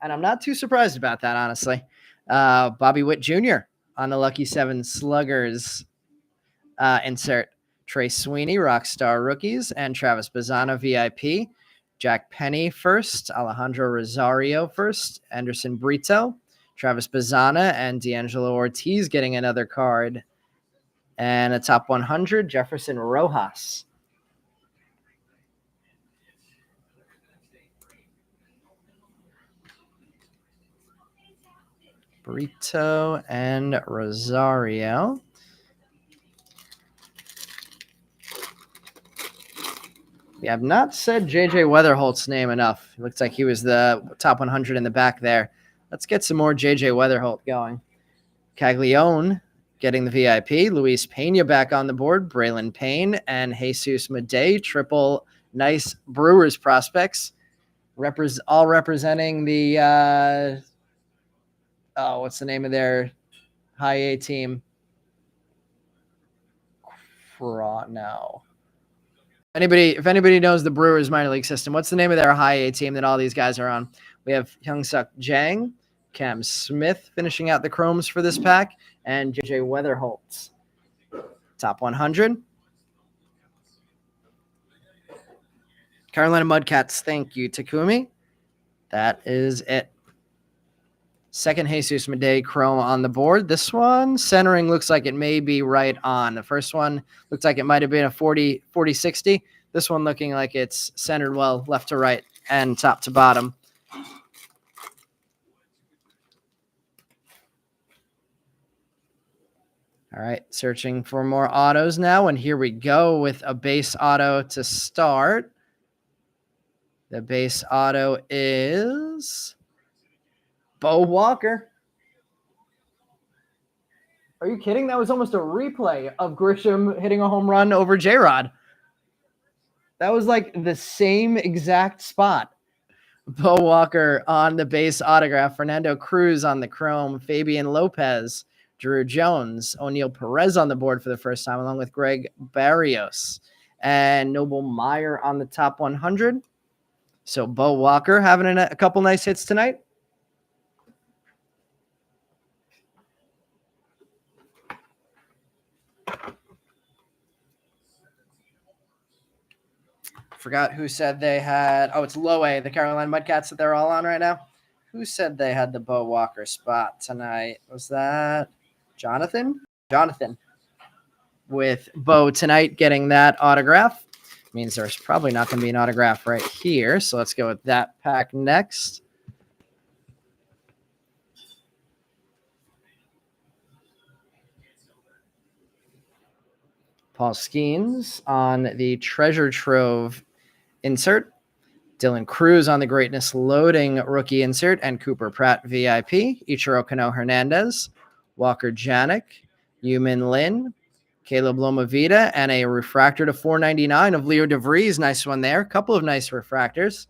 and I'm not too surprised about that, honestly. Bobby Witt Jr. on the Lucky 7 Sluggers insert. Trey Sweeney, Rockstar Rookies, and Travis Bazzana, VIP. Jack Penny first, Alejandro Rosario first, Anderson Brito, Travis Bazzana, and D'Angelo Ortiz getting another card. And a top 100, Jefferson Rojas. Brito and Rosario. We have not said J.J. Weatherholt's name enough. It looks like he was the top 100 in the back there. Let's get some more J.J. Weatherholt going. Caglione getting the VIP. Luis Pena back on the board. Braylon Payne and Jesus Madej. Triple nice Brewers prospects. All representing the, what's the name of their high A team? No. If anybody knows the Brewers minor league system, what's the name of their high A team that all these guys are on? We have Hyung-Suk Jang, Cam Smith finishing out the chromes for this pack, and J.J. Weatherholt. Top 100. Carolina Mudcats, thank you, Takumi. That is it. Second Jesus Madej chrome on the board. This one, centering looks like it may be right on. The first one looks like it might have been a 40-60. This one looking like it's centered well left to right and top to bottom. All right, searching for more autos now, and here we go with a base auto to start. The base auto is Bo Walker. Are you kidding? That was almost a replay of Grisham hitting a home run over J-Rod. That was like the same exact spot. Bo Walker on the base autograph. Fernando Cruz on the chrome. Fabian Lopez. Drew Jones. O'Neill Perez on the board for the first time, along with Greg Barrios. And Noble Meyer on the top 100. So Bo Walker having a couple nice hits tonight. Forgot who said they had. Oh, it's Low A, the Carolina Mudcats that they're all on right now. Who said they had the Bo Walker spot tonight? Was that Jonathan? Jonathan with Bo tonight getting that autograph. Means there's probably not going to be an autograph right here. So let's go with that pack next. Paul Skeens on the Treasure Trove insert. Dylan Cruz on the Greatness Loading rookie insert, and Cooper Pratt VIP. Ichiro Kano Hernandez, Walker Janik, Yumin Lin, Caleb Lomavita, and a refractor to 499 of Leo DeVries. Nice one there. Couple of nice refractors.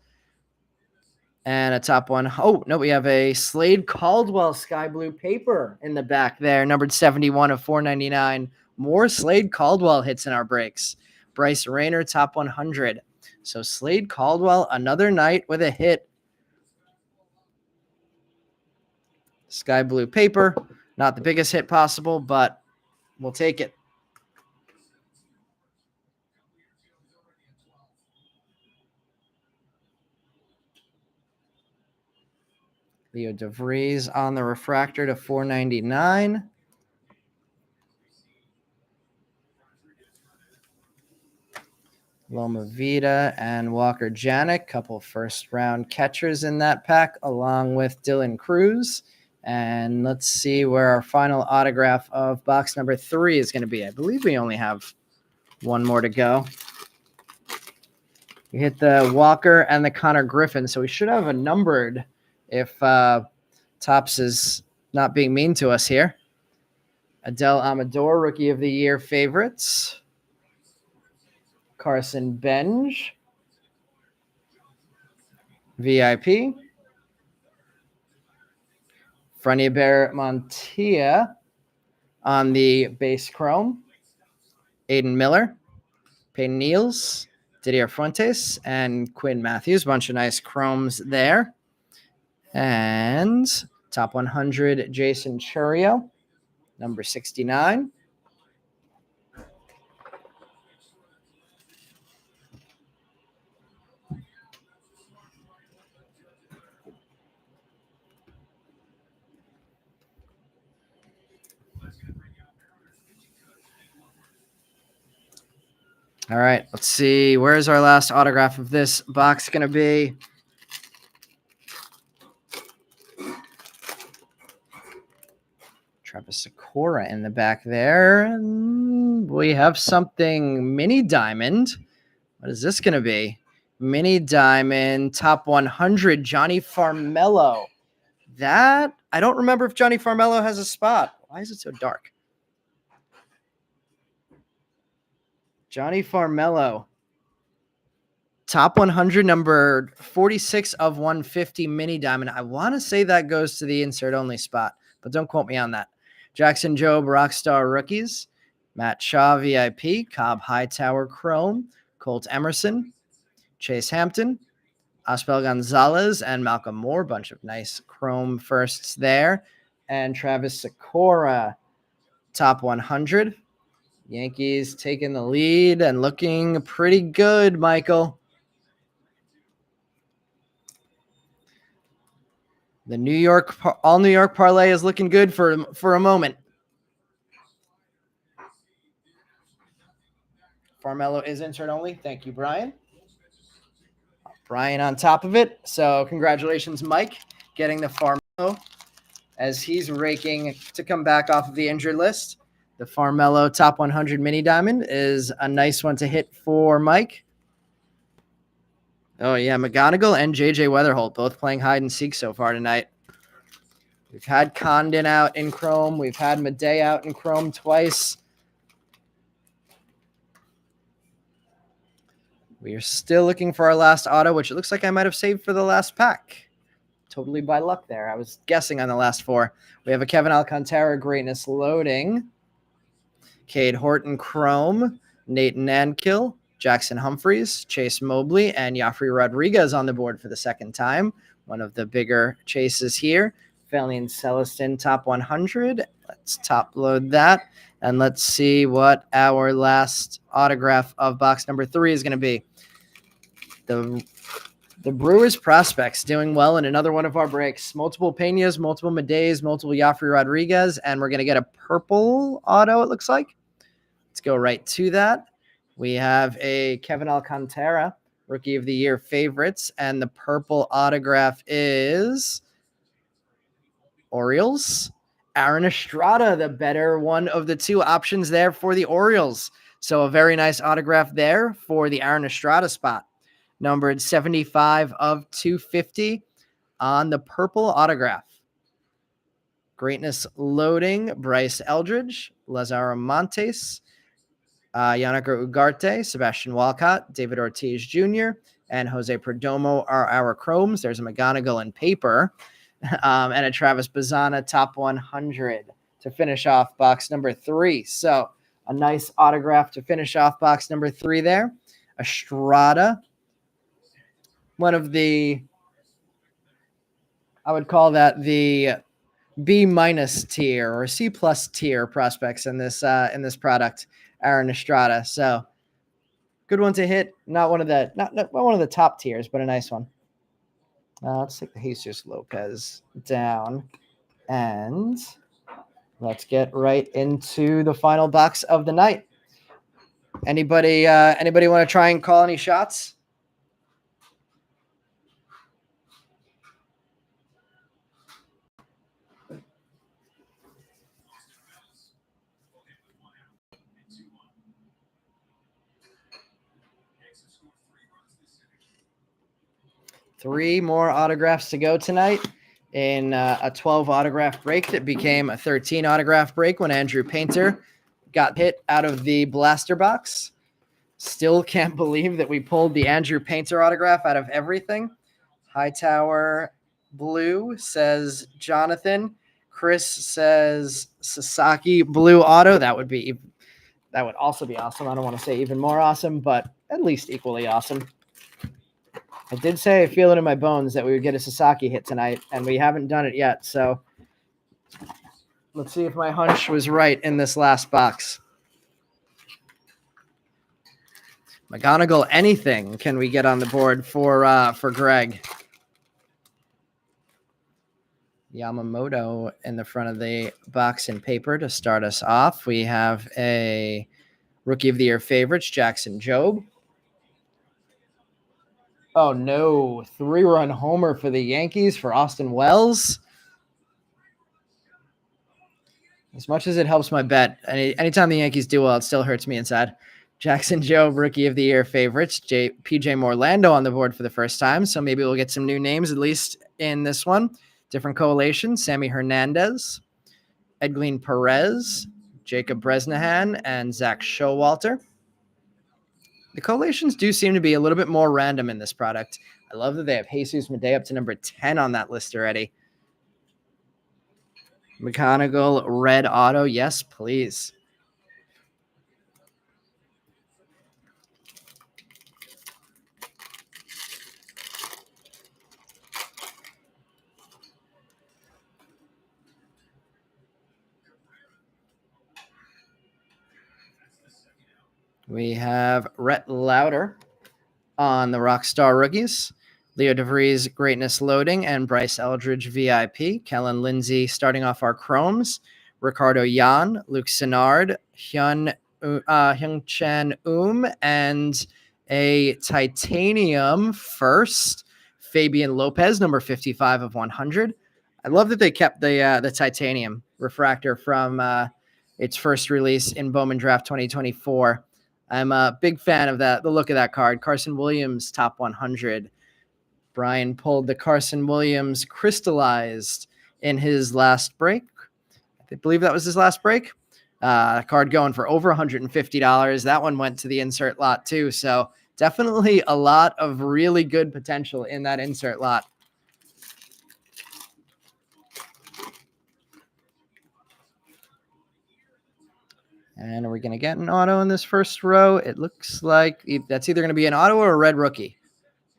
And a top one. Oh, no, we have a Slade Caldwell sky blue paper in the back there, numbered 71 of 499. More Slade Caldwell hits in our breaks. Bryce Rayner, top 100. So Slade Caldwell, another night with a hit. Sky blue paper, not the biggest hit possible, but we'll take it. Leo DeVries on the refractor to 499. Loma Vida and Walker Janik, couple first-round catchers in that pack, along with Dylan Cruz. And let's see where our final autograph of box number 3 is going to be. I believe we only have one more to go. We hit the Walker and the Connor Griffin, so we should have a numbered if Topps is not being mean to us here. Adele Amador, Rookie of the Year favorites. Carson Benj, VIP. Frenier Montia on the base chrome. Aiden Miller, Peyton Niels, Didier Fuentes, and Quinn Matthews. Bunch of nice chromes there. And top 100, Jason Churio, number 69. All right, let's see. Where's our last autograph of this box going to be? Travis Sakura in the back there. We have something mini diamond. What is this going to be? Mini diamond, top 100, Johnny Farmello. That, I don't remember if Johnny Farmello has a spot. Why is it so dark? Johnny Farmello. Top 100, number 46 of 150 mini diamond. I want to say that goes to the insert only spot, but don't quote me on that. Jackson Jobe, Rockstar Rookies. Matt Shaw, VIP. Cobb Hightower, Chrome. Colt Emerson. Chase Hampton. Osbel Gonzalez and Malcolm Moore. Bunch of nice Chrome firsts there. And Travis Sakura, top 100. Yankees taking the lead and looking pretty good, Michael. The all New York parlay is looking good for a moment. Farmello is insert only. Thank you, Brian. Brian on top of it. So congratulations, Mike, getting the Farmello as he's raking to come back off of the injured list. The Farmello top 100 mini diamond is a nice one to hit for Mike. Oh, yeah, McGonigal and J.J. Weatherholt both playing hide and seek so far tonight. We've had Condon out in Chrome. We've had Madej out in Chrome twice. We are still looking for our last auto, which it looks like I might have saved for the last pack. Totally by luck there. I was guessing on the last 4. We have a Kevin Alcantara Greatness Loading. Cade Horton Chrome. Nathan Nankill. Jackson Humphreys, Chase Mobley, and Yafri Rodriguez on the board for the second time. One of the bigger chases here. Valian Celestin, top 100. Let's top load that. And let's see what our last autograph of box number 3 is going to be. The Brewers prospects doing well in another one of our breaks. Multiple Peñas, multiple Madejas, multiple Yafri Rodriguez, and we're going to get a purple auto, it looks like. Let's go right to that. We have a Kevin Alcantara, Rookie of the Year favorites, and the purple autograph is Orioles. Aaron Estrada, the better one of the two options there for the Orioles. So a very nice autograph there for the Aaron Estrada spot. Numbered 75 of 250 on the purple autograph. Greatness loading, Bryce Eldridge, Lazaro Montes, Yannick Ugarte, Sebastian Walcott, David Ortiz Jr., and Jose Perdomo are our chromes. There's a McGonigal in paper and a Travis Bazzana top 100 to finish off box number 3. So a nice autograph to finish off box number 3 there. Estrada, one of the, I would call that the B- tier or C+ tier prospects in this product, Aaron Estrada. So good one to hit. Not one of the top tiers, but a nice one. Let's take the Jesus Lopez down, and let's get right into the final box of the night. Anybody want to try and call any shots? Three more autographs to go tonight in a 12 autograph break that became a 13 autograph break when Andrew Painter got hit out of the blaster box. Still can't believe that we pulled the Andrew Painter autograph out of everything. Hightower blue, says Jonathan. Chris says Sasaki blue auto. That would also be awesome. I don't want to say even more awesome, but at least equally awesome. I did say I feel it in my bones that we would get a Sasaki hit tonight, and we haven't done it yet. So let's see if my hunch was right in this last box. McGonigal, anything can we get on the board for Greg? Yamamoto in the front of the box in paper to start us off. We have a Rookie of the Year favorites, Jackson Jobe. Oh, no. 3-run homer for the Yankees for Austin Wells. As much as it helps my bet, anytime the Yankees do well, it still hurts me inside. Jackson Jobe, Rookie of the Year favorites. PJ Morlando on the board for the first time, so maybe we'll get some new names, at least in this one. Different coalition, Sammy Hernandez, Edglin Perez, Jacob Bresnahan, and Zach Showalter. The collations do seem to be a little bit more random in this product. I love that they have Jesus Medea up to number 10 on that list already. McGonigal, red auto. Yes, please. We have Rhett Lauder on the Rockstar Rookies. Leo DeVries, Greatness Loading, and Bryce Eldridge, VIP. Kellen Lindsay starting off our Chromes. Ricardo Yan, Luke Sinnard, Hyun Chan and a Titanium first, Fabian Lopez, number 55 of 100. I love that they kept the Titanium refractor from its first release in Bowman Draft 2024. I'm a big fan of that. The look of that card. Carson Williams, top 100. Brian pulled the Carson Williams crystallized in his last break. I believe that was his last break. Card going for over $150. That one went to the insert lot too. So definitely a lot of really good potential in that insert lot. And are we going to get an auto in this first row? It looks like that's either going to be an auto or a red rookie.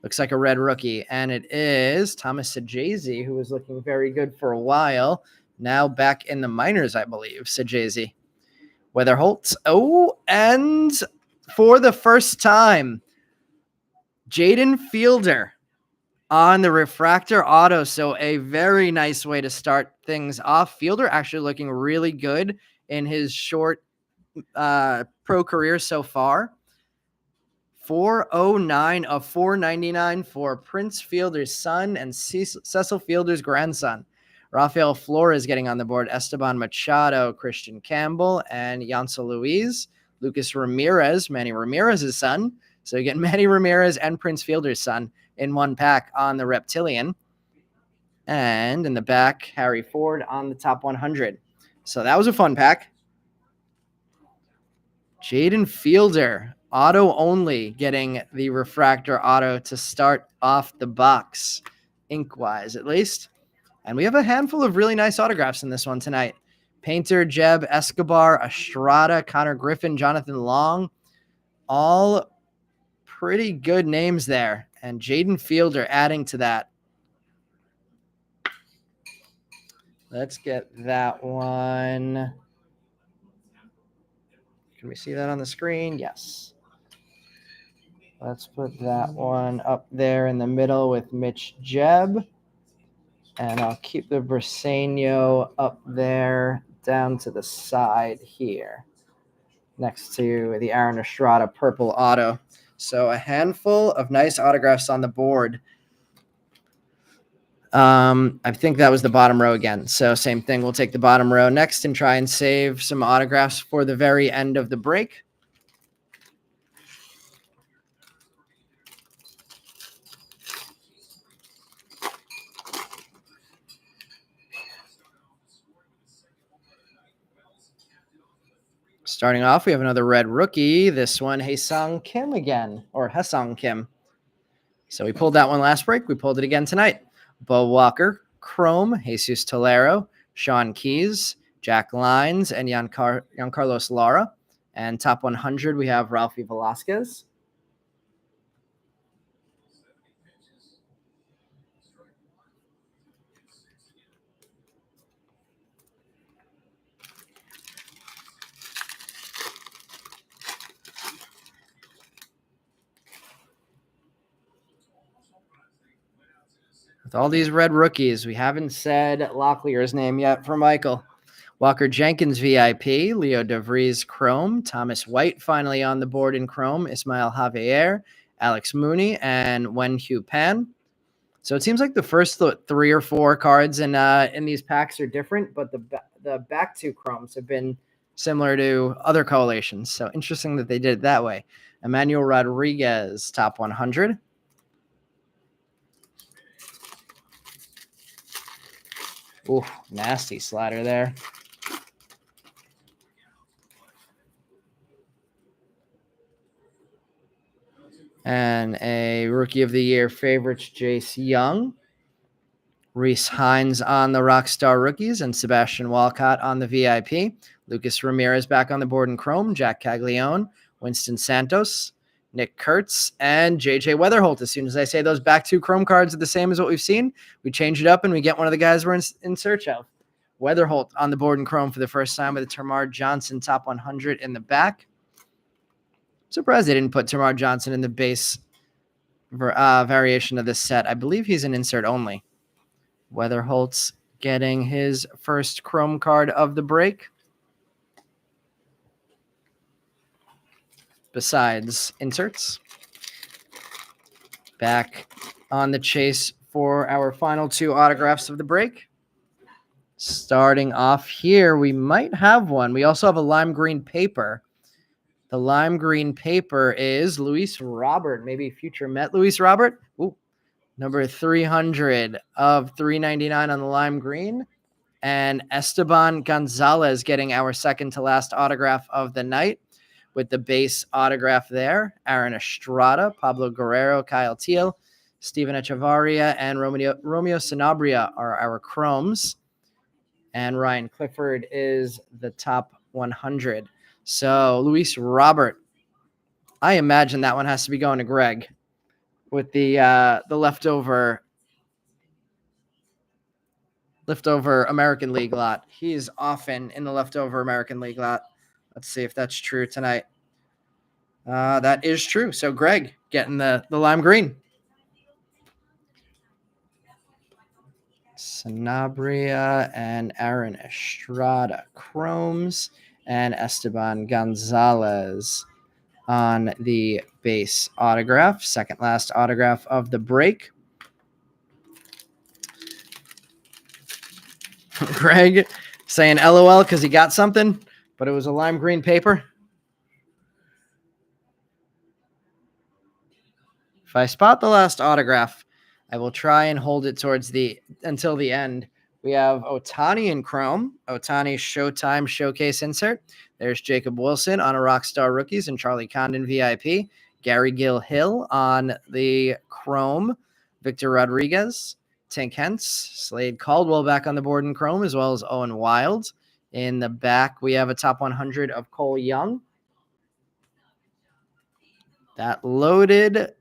Looks like a red rookie. And it is Thomas Sajazi, who was looking very good for a while. Now back in the minors, I believe, Sajazi. Weatherholt. Oh, and for the first time, Jaden Fielder on the refractor auto. So a very nice way to start things off. Fielder actually looking really good in his short pro career so far. 409 of 499 for Prince Fielder's son and Cecil Fielder's grandson. Rafael Flores getting on the board. Esteban Machado, Christian Campbell, and Yancel Luis. Lucas Ramirez, Manny Ramirez's son. So you get Manny Ramirez and Prince Fielder's son in one pack on the Reptilian. And in the back, Harry Ford on the top 100. So that was a fun pack. Jaden Fielder, auto only, getting the refractor auto to start off the box, ink-wise at least. And we have a handful of really nice autographs in this one tonight. Painter, Jeb, Escobar, Estrada, Connor Griffin, Jonathan Long, all pretty good names there. And Jaden Fielder adding to that. Let's get that one. Can we see that on the screen? Yes. Let's put that one up there in the middle with Mitch Jeb. And I'll keep the Briseño up there down to the side here next to the Aaron Estrada purple auto. So a handful of nice autographs on the board. I think that was the bottom row again. So same thing. We'll take the bottom row next and try and save some autographs for the very end of the break. Starting off, we have another red rookie. This one, Haesung Kim again, or Haesung Kim. So we pulled that one last break. We pulled it again tonight. Bo Walker, Chrome, Jesus Tolero, Sean Keys, Jack Lines, and Giancarlos Lara. And top 100, we have Ralphie Velasquez. With all these red rookies, we haven't said Locklear's name yet for Michael. Walker Jenkins VIP, Leo DeVries Chrome, Thomas White finally on the board in Chrome, Ismael Javier, Alex Mooney, and Wenhu Pan. So it seems like the first 3 or 4 cards in these packs are different, but the back 2 Chromes have been similar to other collations. So interesting that they did it that way. Emmanuel Rodriguez, top 100. Ooh, nasty slider there. And a Rookie of the Year favorites, Jace Young. Reese Hines on the Rockstar Rookies and Sebastian Walcott on the VIP. Lucas Ramirez back on the board in Chrome. Jack Caglione, Winston Santos, Nick Kurtz, and JJ Weatherholt. As soon as I say those back 2 Chrome cards are the same as what we've seen, we change it up and we get one of the guys we're in search of. Weatherholt on the board in Chrome for the first time with a Termarr Johnson top 100 in the back. Surprised they didn't put Termarr Johnson in the base variation of this set. I believe he's an insert only. Weatherholt's getting his first Chrome card of the break. Besides inserts. Back on the chase for our final 2 autographs of the break. Starting off here, we might have one. We also have a lime green paper. The lime green paper is Luis Robert, maybe future Met Luis Robert. Ooh, number 300 of 399 on the lime green. And Esteban Gonzalez getting our second to last autograph of the night with the base autograph there. Aaron Estrada, Pablo Guerrero, Kyle Teal, Steven Echevarria, and Romeo Sanabria are our Chromes. And Ryan Clifford is the top 100. So Luis Robert, I imagine that one has to be going to Greg with the leftover American League lot. He's often in the leftover American League lot. Let's see if that's true tonight. That is true. So Greg getting the lime green. Sanabria and Aaron Estrada Chromes and Esteban Gonzalez on the base autograph. Second last autograph of the break. Greg saying LOL because he got something, but it was a lime green paper. If I spot the last autograph, I will try and hold it until the end. We have Ohtani in chrome, Ohtani Showtime Showcase insert. There's Jacob Wilson on a Rockstar Rookies and Charlie Condon VIP. Gary Gill Hill on the chrome. Victor Rodriguez, Tink Hence, Slade Caldwell back on the board in chrome, as well as Owen Wild. In the back, we have a top 100 of Cole Young. That loaded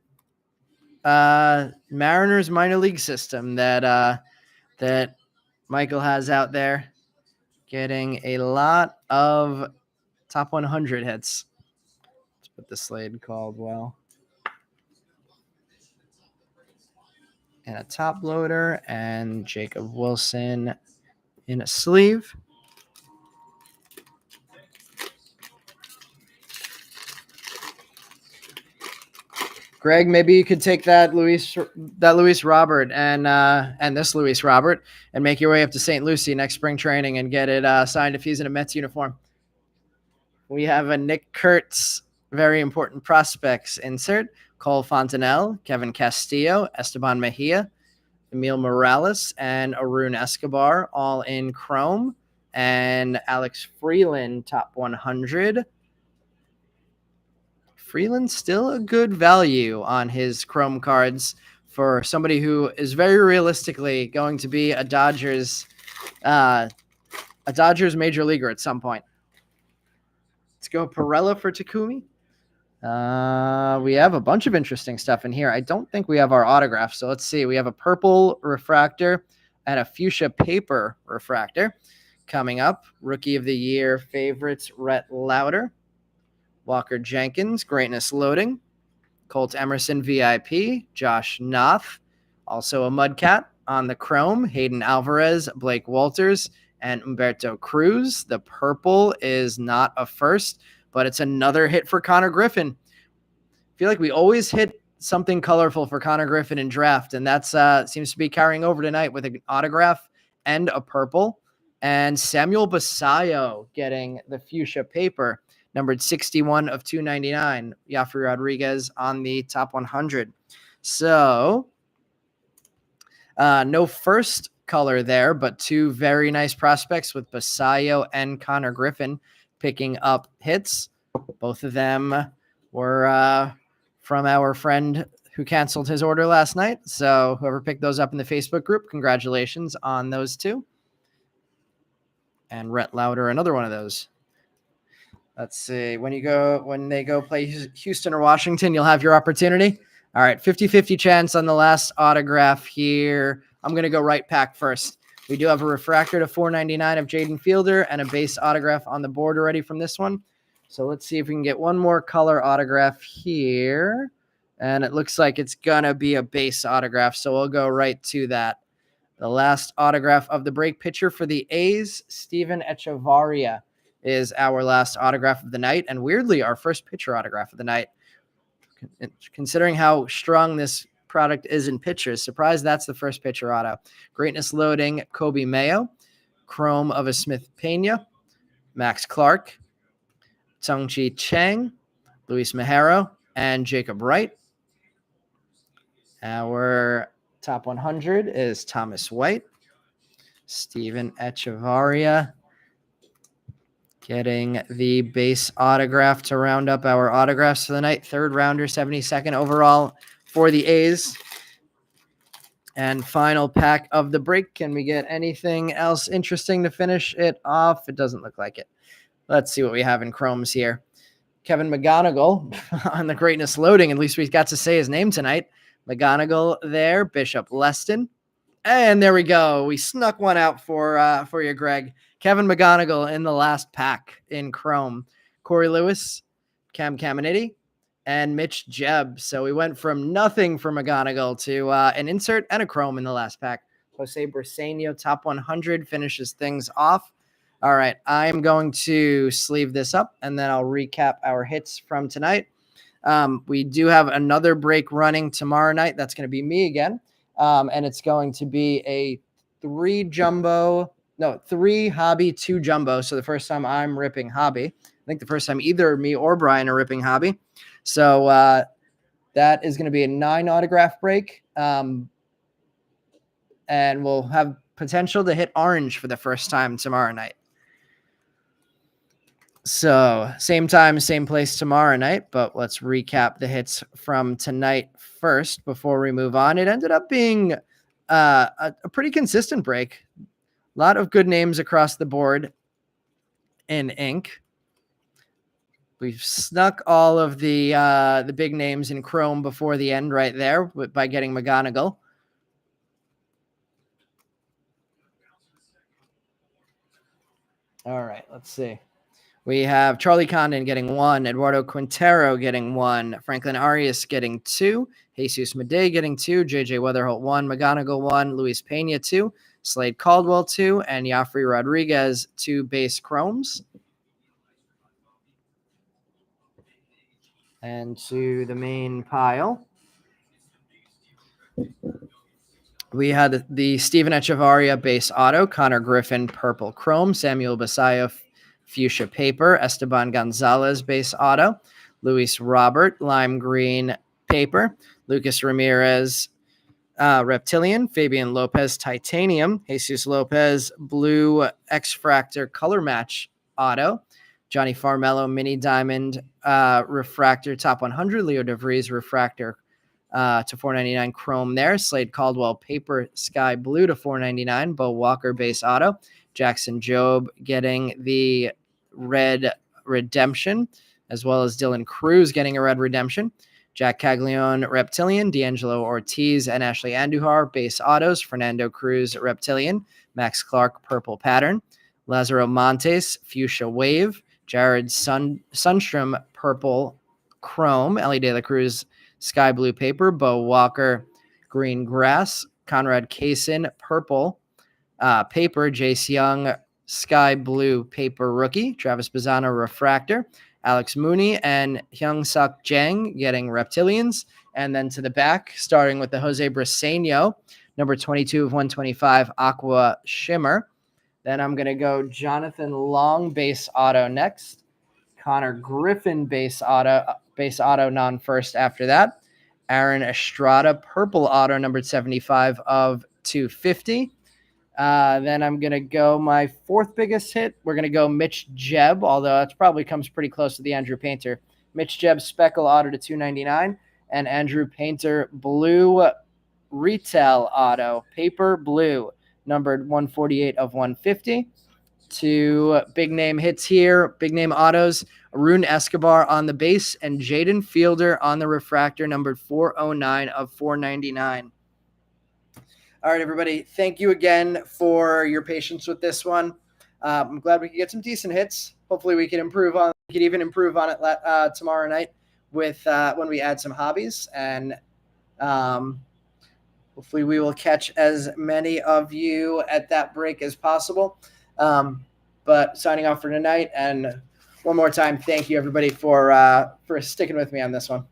Mariners minor league system that Michael has out there, getting a lot of top 100 hits. Let's put the Slade Caldwell in a top loader and Jacob Wilson in a sleeve. Greg, maybe you could take that Luis Robert and this Luis Robert and make your way up to St. Lucie next spring training and get it signed if he's in a Mets uniform. We have a Nick Kurtz, very important prospects insert. Cole Fontanelle, Kevin Castillo, Esteban Mejia, Emil Morales, and Arun Escobar, all in chrome. And Alex Freeland, top 100. Freeland still a good value on his chrome cards for somebody who is very realistically going to be a Dodgers major leaguer at some point. Let's go Pirella for Takumi. We have a bunch of interesting stuff in here. I don't think we have our autographs, so let's see. We have a purple refractor and a fuchsia paper refractor coming up. Rookie of the Year favorites, Rhett Lauder. Walker Jenkins, Greatness Loading. Colt Emerson VIP, Josh Noth. Also a Mudcat on the chrome, Hayden Alvarez, Blake Walters, and Humberto Cruz. The purple is not a first, but it's another hit for Connor Griffin. I feel like we always hit something colorful for Connor Griffin in draft, and that's seems to be carrying over tonight with an autograph and a purple. And Samuel Basayo getting the fuchsia paper, numbered 61 of 299. Yafri Rodriguez on the top 100. So no first color there, but two very nice prospects with Basayo and Connor Griffin picking up hits. Both of them were from our friend who canceled his order last night. So whoever picked those up in the Facebook group, congratulations on those two. And Rhett Lauder, another one of those. Let's see. When they go play Houston or Washington, you'll have your opportunity. All right, 50-50 chance on the last autograph here. I'm going to go right pack first. We do have a refractor to 499 of Jaden Fielder and a base autograph on the board already from this one. So let's see if we can get one more color autograph here. And it looks like it's going to be a base autograph, so we'll go right to that. The last autograph of the break pitcher for the A's, Steven Echevarria, is our last autograph of the night, and weirdly, our first pitcher autograph of the night. Considering how strong this product is in pitchers, surprised that's the first pitcher auto. Greatness Loading, Kobe Mayo, chrome of a Smith Pena, Max Clark, Tsung-Chi Chang, Luis Mejero, and Jacob Wright. Our top 100 is Thomas White, Steven Echevarria, getting the base autograph to round up our autographs for the night. Third rounder, 72nd overall for the A's. And final pack of the break. Can we get anything else interesting to finish it off? It doesn't look like it. Let's see what we have in chromes here. Kevin McGonigal on the Greatness Loading. At least we got to say his name tonight. McGonigal there. Bishop Leston. And there we go. We snuck one out for you, Greg. Kevin McGonigal in the last pack in chrome. Corey Lewis, Cam Caminiti, and Mitch Jebb. So we went from nothing for McGonigal to an insert and a chrome in the last pack. Jose Briseño, top 100, finishes things off. All right, I'm going to sleeve this up, and then I'll recap our hits from tonight. We do have another break running tomorrow night. That's going to be me again. And it's going to be a 3 hobby, 2 jumbo. So the first time I'm ripping hobby. I think the first time either me or Brian are ripping hobby. So That is going to be a 9 autograph break. And we'll have potential to hit orange for the first time tomorrow night. So same time, same place tomorrow night, but let's recap the hits from tonight first before we move on. It ended up being a pretty consistent break. A lot of good names across the board in ink. We've snuck all of the big names in chrome before the end right there by getting McGonagall. All right, let's see. We have Charlie Condon getting 1, Eduardo Quintero getting 1, Franklin Arias getting 2, Jesus Madej getting 2, JJ Weatherholt 1, McGonagall 1, Luis Pena 2, Slade Caldwell 2, and Joffrey Rodriguez 2 base chromes. And to the main pile, we had the Steven Echevarria base auto, Connor Griffin purple chrome, Samuel Basayo fuchsia paper, Esteban Gonzalez base auto, Luis Robert lime green paper, Lucas Ramirez reptilian, Fabian Lopez titanium, Jesus Lopez blue X-Fractor color match auto, Johnny Farmello mini diamond refractor top 100, Leo DeVries refractor to $4.99 chrome there. Slade Caldwell paper sky blue to $4.99. Bo Walker base auto. Jackson Jobe getting the red redemption, as well as Dylan Cruz getting a red redemption. Jack Caglione reptilian, D'Angelo Ortiz and Ashley Andujar base autos. Fernando Cruz reptilian, Max Clark purple pattern. Lazaro Montes fuchsia wave. Jared Sundstrom purple chrome. Ellie De La Cruz sky blue paper, Bo Walker green grass, Conrad Kaysen purple paper, Jace Young sky blue paper rookie, Travis Bazzano refractor, Alex Mooney and Hyung Suk Jang getting reptilians. And then to the back, starting with the Jose Briseño, number 22 of 125 aqua shimmer. Then I'm going to go Jonathan Long base auto next, Connor Griffin base auto non-first after that. Aaron Estrada, purple auto, number 75 of 250. Then I'm going to go my fourth biggest hit. We're going to go Mitch Jebb, although that probably comes pretty close to the Andrew Painter. Mitch Jebb, speckle auto to 299. And Andrew Painter, blue retail auto, paper blue, numbered 148 of 150. Two big name hits here, big name autos, Arun Escobar on the base and Jaden Fielder on the refractor, numbered 409 of 499. All right, everybody. Thank you again for your patience with this one. I'm glad we could get some decent hits. Hopefully we can improve on it tomorrow night with when we add some hobbies. And hopefully we will catch as many of you at that break as possible. But signing off for tonight, and one more time, thank you everybody for sticking with me on this one.